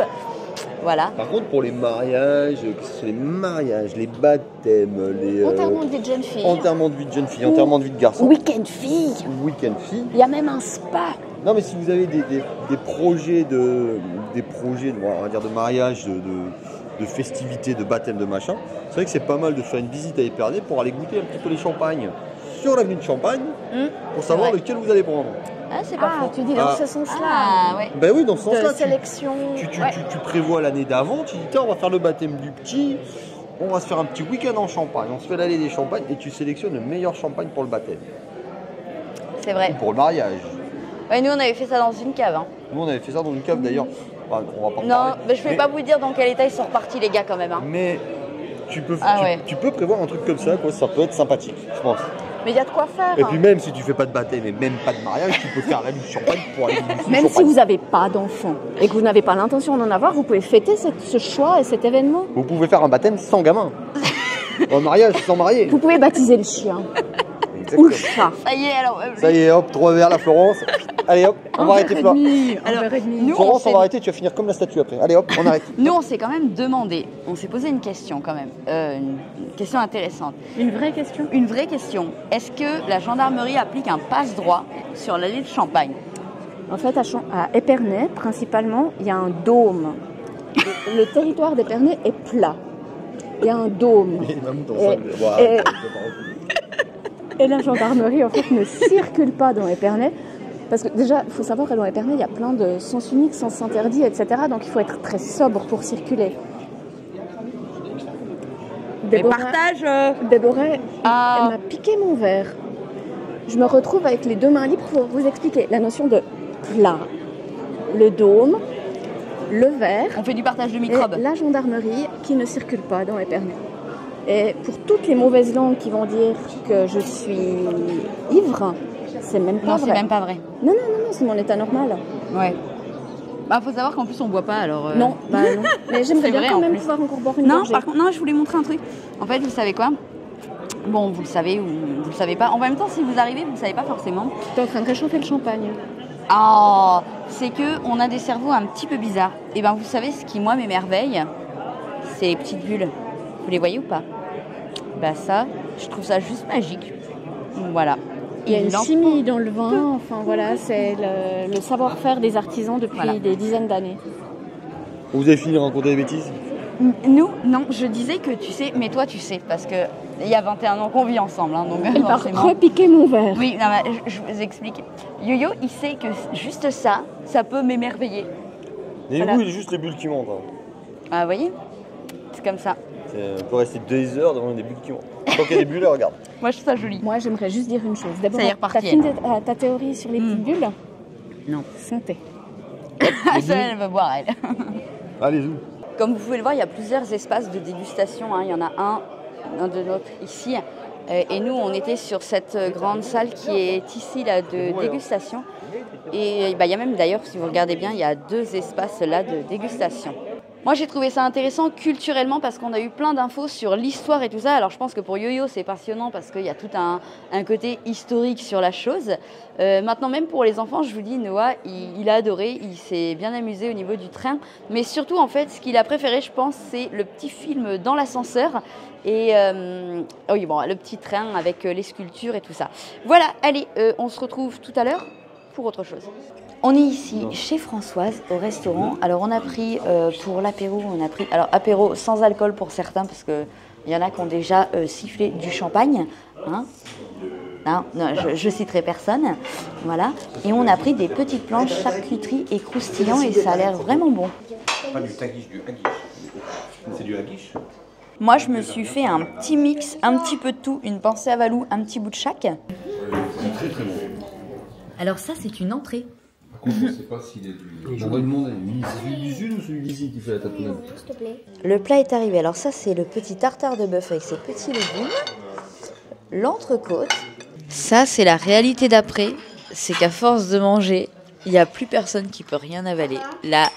Voilà. Par contre, pour les mariages, que ce soit les mariages, les baptêmes, les Enterrement de vie de jeune fille. enterrements de vie de jeune fille, enterrements de vie de garçon, Week-end fille. week-end fille. Il y a même un spa. Non, mais si vous avez des projets de on va dire de mariage, de festivités, de baptême, de machin, c'est vrai que c'est pas mal de faire une visite à Épernay pour aller goûter un petit peu les champagnes sur l'avenue de Champagne pour savoir vrai. lequel vous allez prendre. Ah, c'est pas Ah, faux. tu dis dans Ah. ce sens-là. Ah, ouais. Ben oui, dans ce sens-là, De sélection. Ouais. tu prévois l'année d'avant, tu dis tiens, on va faire le baptême du petit, on va se faire un petit week-end en Champagne, on se fait l'allée des champagnes et tu sélectionnes le meilleur champagne pour le baptême C'est vrai. ou pour le mariage. Ouais, nous, on avait fait ça dans une cave. Hein. Nous, on avait fait ça dans une cave d'ailleurs. Enfin, on va pas en Non, parler. mais je vais Mais- pas vous dire dans quel état ils sont repartis, les gars, quand même. Hein. Mais tu peux, Ah ouais. tu peux prévoir un truc comme ça, quoi. Ça peut être sympathique, je pense. Mais il y a de quoi faire. Et puis même si tu fais pas de baptême et même pas de mariage, tu peux faire la du champagne pour aller goûter Même le si champagne. vous n'avez pas d'enfant et que vous n'avez pas l'intention d'en avoir, vous pouvez fêter ce choix et cet événement. Vous pouvez faire un baptême sans gamin. Un mariage sans marié. Vous pouvez baptiser le chien. Exactement. Ça y est, alors. Ça y est, hop, 3 verres la Florence. Allez hop, on va arrêter plat. Alors, nous, Florence, on va arrêter, tu vas finir comme la statue après. Allez hop, on arrête. Nous, on s'est quand même demandé, on s'est posé une question quand même, une question intéressante. Une vraie question? Une vraie question. Est-ce que la gendarmerie applique un passe-droit sur l'allée de Champagne? En fait, à Épernay, principalement, il y a un dôme. Le territoire d'Épernay est plat. Il y a un dôme. Et la gendarmerie, en fait, ne circule pas dans Épernay. Parce que déjà, il faut savoir qu'à dans Épernay, il y a plein de sens uniques, sens interdits, etc. Donc, il faut être très sobre pour circuler. Déborah, elle m'a piqué mon verre. Je me retrouve avec les deux mains libres pour vous expliquer la notion de plat, le dôme, le verre. On fait du partage de microbes. Et la gendarmerie qui ne circule pas dans Épernay. Et pour toutes les mauvaises langues qui vont dire que je suis ivre, c'est même pas vrai. Non, c'est même pas vrai. Non, c'est mon état normal. Ouais. Bah, faut savoir qu'en plus on boit pas alors. Non. Mais j'aimerais bien quand même pouvoir encore boire une gorgée. Par contre, non, je voulais montrer un truc. En fait, vous savez quoi? Bon, vous le savez ou vous le savez pas. En même temps, si vous arrivez, vous le savez pas forcément. T'es en train de réchauffer le champagne. Ah, c'est que on a des cerveaux un petit peu bizarres. Et ben, vous savez ce qui moi m'émerveille, c'est les petites bulles. Vous les voyez ou pas? Bah ça, je trouve ça juste magique. Voilà. Il y a une chimie dans le vin, enfin voilà, c'est le savoir-faire des artisans depuis des dizaines d'années. Vous avez fini de raconter des bêtises? Nous, non, je disais que tu sais, mais toi tu sais, parce que il y a 21 ans qu'on vit ensemble, hein, donc il va repiquer mon verre. Oui, non, mais je vous explique. Yo-Yo, il sait que juste ça peut m'émerveiller. Et voilà. Vous, il est juste les bulles qui montent. Hein. Ah, vous voyez? C'est comme ça. On peut rester 2 heures devant des bulles qui montent. Tant qu'il y a des bulles, regarde. Moi, je trouve ça joli. Moi, j'aimerais juste dire une chose. D'abord, t'as fini ta théorie sur les petites bulles? Non. Santé. Ça, elle va boire, elle. Allez-y. Comme vous pouvez le voir, il y a plusieurs espaces de dégustation. Hein. Il y en a un de nôtres ici. Et nous, on était sur cette grande salle qui est ici là, de dégustation. Et il y a même d'ailleurs, si vous regardez bien, il y a 2 espaces là de dégustation. Moi, j'ai trouvé ça intéressant culturellement parce qu'on a eu plein d'infos sur l'histoire et tout ça. Alors, je pense que pour Yo-Yo, c'est passionnant parce qu'il y a tout un côté historique sur la chose. Maintenant, même pour les enfants, je vous dis, Noah, il a adoré, il s'est bien amusé au niveau du train. Mais surtout, en fait, ce qu'il a préféré, je pense, c'est le petit film dans l'ascenseur. Et oui, bon, le petit train avec les sculptures et tout ça. Voilà, allez, on se retrouve tout à l'heure pour autre chose. On est ici chez Françoise au restaurant. Alors on a pris pour l'apéro, alors apéro sans alcool pour certains parce que il y en a qui ont déjà sifflé du champagne. Hein. Non, je citerai personne. Voilà. Et on a pris des petites planches charcuterie et croustillant et ça a l'air vraiment bon. Pas du tagish, du hagish. C'est du hagish. Moi je me suis fait un petit mix, un petit peu de tout, une pensée à Valou, un petit bout de chaque. C'est très très bon. Alors ça c'est une entrée. Par contre, je ne sais pas s'il est du... On va demander, celui du sud ou celui d'ici qui fait la tapenade? S'il te plaît. Le plat est arrivé. Alors ça, c'est le petit tartare de bœuf avec ses petits légumes. L'entrecôte. Ça, c'est la réalité d'après. C'est qu'à force de manger, il n'y a plus personne qui peut rien avaler. Là,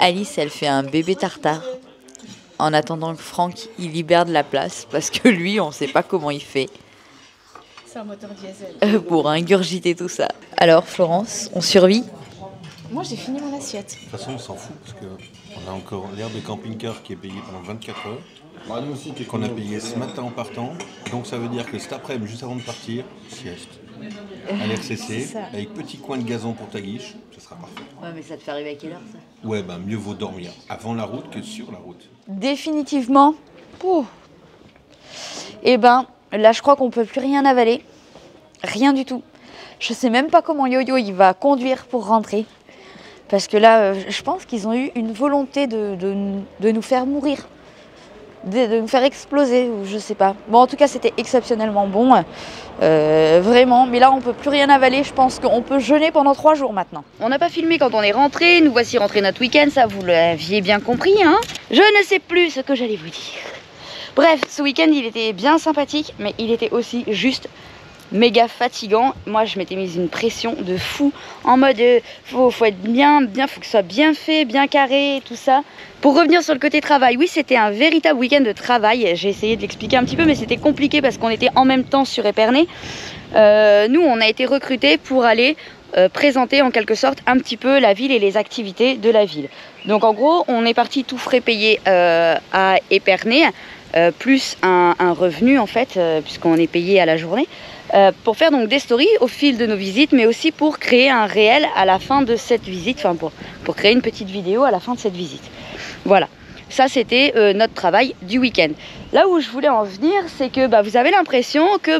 Alice, elle fait un bébé tartare. En attendant que Franck, il libère de la place. Parce que lui, on ne sait pas comment il fait. C'est un moteur diesel. Pour ingurgiter tout ça. Alors, Florence, on survit? Moi, j'ai fini mon assiette. De toute façon, on s'en fout parce qu'on a encore l'air de camping-car qui est payé pendant 24 heures. Bah, nous aussi, qu'on a payé ce matin en partant. Donc ça veut dire que cet après-midi, juste avant de partir, sieste. À l'RCC, avec petit coin de gazon pour ta guiche, ça sera parfait. Ouais, mais ça te fait arriver à quelle heure ça? Ouais, ben mieux vaut dormir avant la route que sur la route. Définitivement. Et ben, là, je crois qu'on peut plus rien avaler. Rien du tout. Je sais même pas comment Yo-Yo il va conduire pour rentrer. Parce que là, je pense qu'ils ont eu une volonté de nous faire mourir. De nous faire exploser, ou je sais pas. Bon, en tout cas, c'était exceptionnellement bon. Vraiment. Mais là, on peut plus rien avaler. Je pense qu'on peut jeûner pendant 3 jours maintenant. On n'a pas filmé quand on est rentré. Nous voici rentrés notre week-end. Ça, vous l'aviez bien compris, hein. Je ne sais plus ce que j'allais vous dire. Bref, ce week-end, il était bien sympathique. Mais il était aussi juste méga fatigant. Moi je m'étais mise une pression de fou en mode faut être faut que ce soit bien fait, bien carré, tout ça. Pour revenir sur le côté travail, oui c'était un véritable week-end de travail. J'ai essayé de l'expliquer un petit peu mais c'était compliqué parce qu'on était en même temps sur Épernay. Nous on a été recrutés pour aller présenter en quelque sorte un petit peu la ville et les activités de la ville. Donc en gros on est parti tout frais payé à Épernay, plus un revenu en fait, puisqu'on est payé à la journée, pour faire donc des stories au fil de nos visites, mais aussi pour créer un réel à la fin de cette visite, enfin pour créer une petite vidéo à la fin de cette visite. Voilà, ça c'était notre travail du week-end. Là où je voulais en venir, c'est que vous avez l'impression que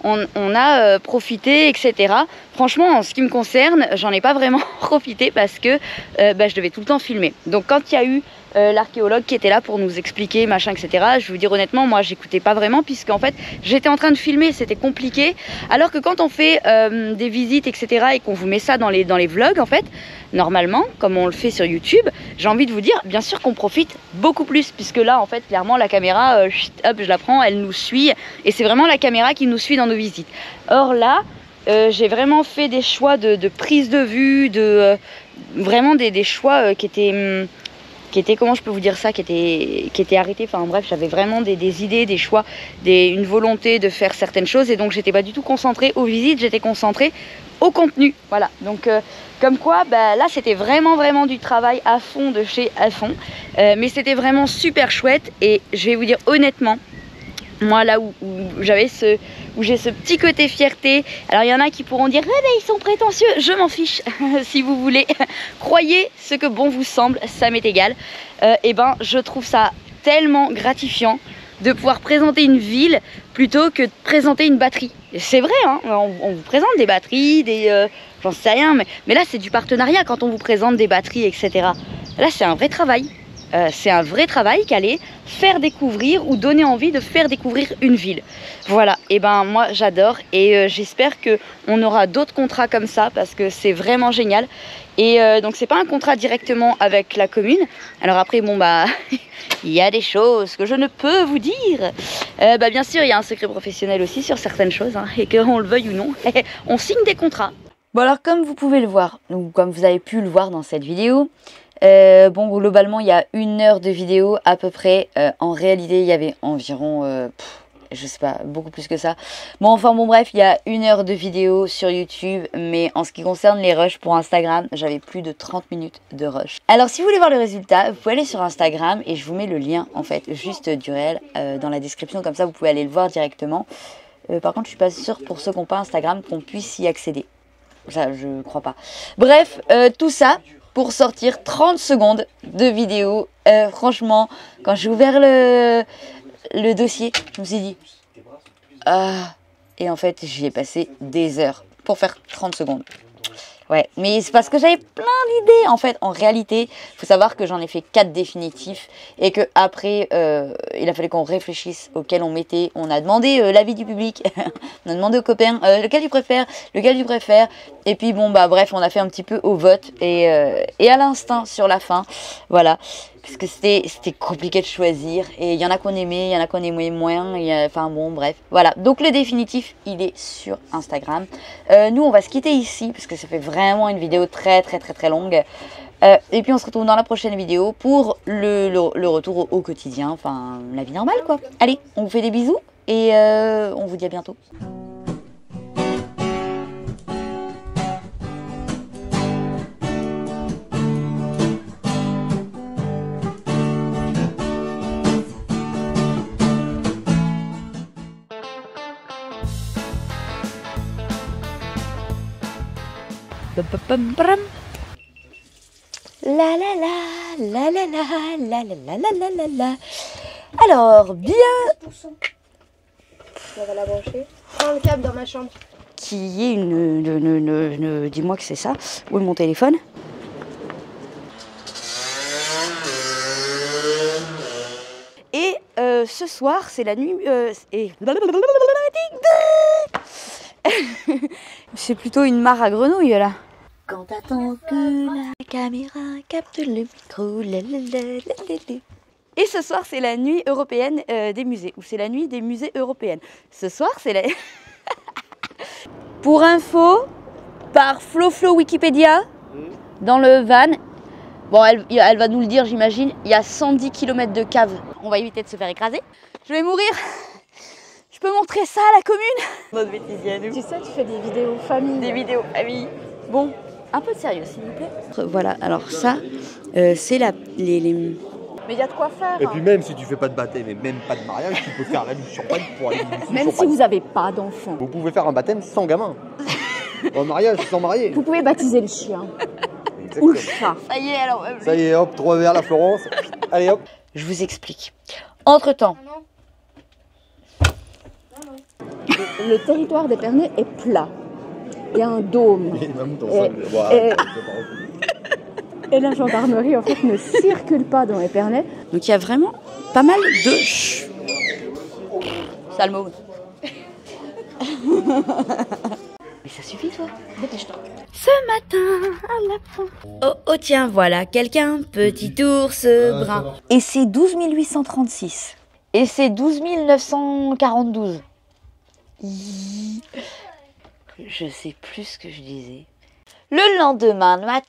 on a profité, etc. Franchement, en ce qui me concerne, j'en ai pas vraiment profité parce que je devais tout le temps filmer. Donc quand il y a eu l'archéologue qui était là pour nous expliquer, machin, etc. Je vais vous dire honnêtement, moi j'écoutais pas vraiment puisque en fait j'étais en train de filmer, c'était compliqué. Alors que quand on fait des visites, etc. et qu'on vous met ça dans les vlogs, en fait, normalement, comme on le fait sur YouTube, j'ai envie de vous dire, bien sûr qu'on profite beaucoup plus puisque là, en fait, clairement, la caméra, hop, je la prends, elle nous suit et c'est vraiment la caméra qui nous suit dans nos visites. Or là, j'ai vraiment fait des choix de prise de vue, vraiment des choix qui étaient, comment je peux vous dire ça, qui étaient arrêtés. Enfin bref, j'avais vraiment des idées, des choix, une volonté de faire certaines choses et donc j'étais pas du tout concentrée aux visites, j'étais concentrée au contenu. Voilà, donc comme quoi, là c'était vraiment du travail à fond de chez à fond, mais c'était vraiment super chouette et je vais vous dire honnêtement, moi là où j'ai ce petit côté fierté, alors il y en a qui pourront dire ils sont prétentieux, je m'en fiche si vous voulez, croyez ce que bon vous semble, ça m'est égal. Je trouve ça tellement gratifiant de pouvoir présenter une ville plutôt que de présenter une batterie. C'est vrai, hein, on vous présente des batteries, j'en sais rien, mais là c'est du partenariat quand on vous présente des batteries, etc. Là c'est un vrai travail. C'est un vrai travail qu'aller faire découvrir ou donner envie de faire découvrir une ville. Voilà, et moi j'adore et j'espère qu'on aura d'autres contrats comme ça parce que c'est vraiment génial. Et donc c'est pas un contrat directement avec la commune. Alors après il y a des choses que je ne peux vous dire. Bien sûr il y a un secret professionnel aussi sur certaines choses, hein, et qu'on le veuille ou non, on signe des contrats. Bon alors comme vous pouvez le voir, ou comme vous avez pu le voir dans cette vidéo, globalement il y a 1 heure de vidéo à peu près. En réalité il y avait environ je sais pas, beaucoup plus que ça. Bref, il y a 1 heure de vidéo sur YouTube, mais en ce qui concerne les rushs pour Instagram, j'avais plus de 30 minutes de rush. Alors si vous voulez voir le résultat, vous pouvez aller sur Instagram et je vous mets le lien en fait juste du réel dans la description, comme ça vous pouvez aller le voir directement. Par contre je suis pas sûre pour ceux qui n'ont pas Instagram qu'on puisse y accéder. Ça je crois pas. Bref, tout ça pour sortir 30 secondes de vidéo. Franchement, quand j'ai ouvert le dossier, je me suis dit et en fait j'y ai passé des heures pour faire 30 secondes. Ouais, mais c'est parce que j'avais plein d'idées en fait. En réalité, il faut savoir que j'en ai fait 4 définitifs et que après il a fallu qu'on réfléchisse auquel on mettait. On a demandé l'avis du public, on a demandé aux copains lequel tu préfères, et puis bref, on a fait un petit peu au vote et à l'instinct sur la fin, voilà. Parce que c'était compliqué de choisir. Et il y en a qu'on aimait, il y en a qu'on aimait moins. Bref. Voilà. Donc le définitif, il est sur Instagram. Nous, on va se quitter ici. Parce que ça fait vraiment une vidéo très longue. Et puis on se retrouve dans la prochaine vidéo pour le retour au quotidien. Enfin, la vie normale quoi. Allez, on vous fait des bisous. Et on vous dit à bientôt. La la la la la la la la la la la. Alors bien. On va la brancher. Prends le câble dans ma chambre. Qui est une dis-moi que c'est ça. Où est mon téléphone? Et ce soir c'est la nuit c'est plutôt une mare à grenouilles là. Quand t'attends que la caméra capte le micro, Et ce soir c'est la nuit européenne des musées, ou c'est la nuit des musées européennes. Ce soir c'est la... Pour info, par Flo Wikipédia, dans le van, bon elle va nous le dire j'imagine, il y a 110 km de cave. On va éviter de se faire écraser. Je vais mourir. Je peux montrer ça à la commune. Notre bêtisier à nous. Tu sais, tu fais des vidéos famille. Des vidéos famille. Bon, un peu de sérieux s'il vous plaît. Voilà, alors ça, c'est les... Mais il y a de quoi faire. Et puis même si tu fais pas de baptême et même pas de mariage, tu peux faire la mise champagne pour aller même si vous n'avez pas d'enfant. Vous pouvez faire un baptême sans gamin. Un mariage sans marié. Vous pouvez baptiser le chien. Ou le chat. Ça y est alors. Ça y est, hop, 3 verres la Florence. Allez hop. Je vous explique. Entre-temps. Le territoire d'Épernay est plat. Il y a un dôme. Et la gendarmerie en fait ne circule pas dans Épernay. Donc il y a vraiment pas mal de... Salmo. Mais ça suffit toi. Dépêche-toi. Ce matin à la fin. Oh tiens voilà quelqu'un, petit ours brun. Et c'est 12 836. Et c'est 12 942. Je sais plus ce que je disais. Le lendemain matin.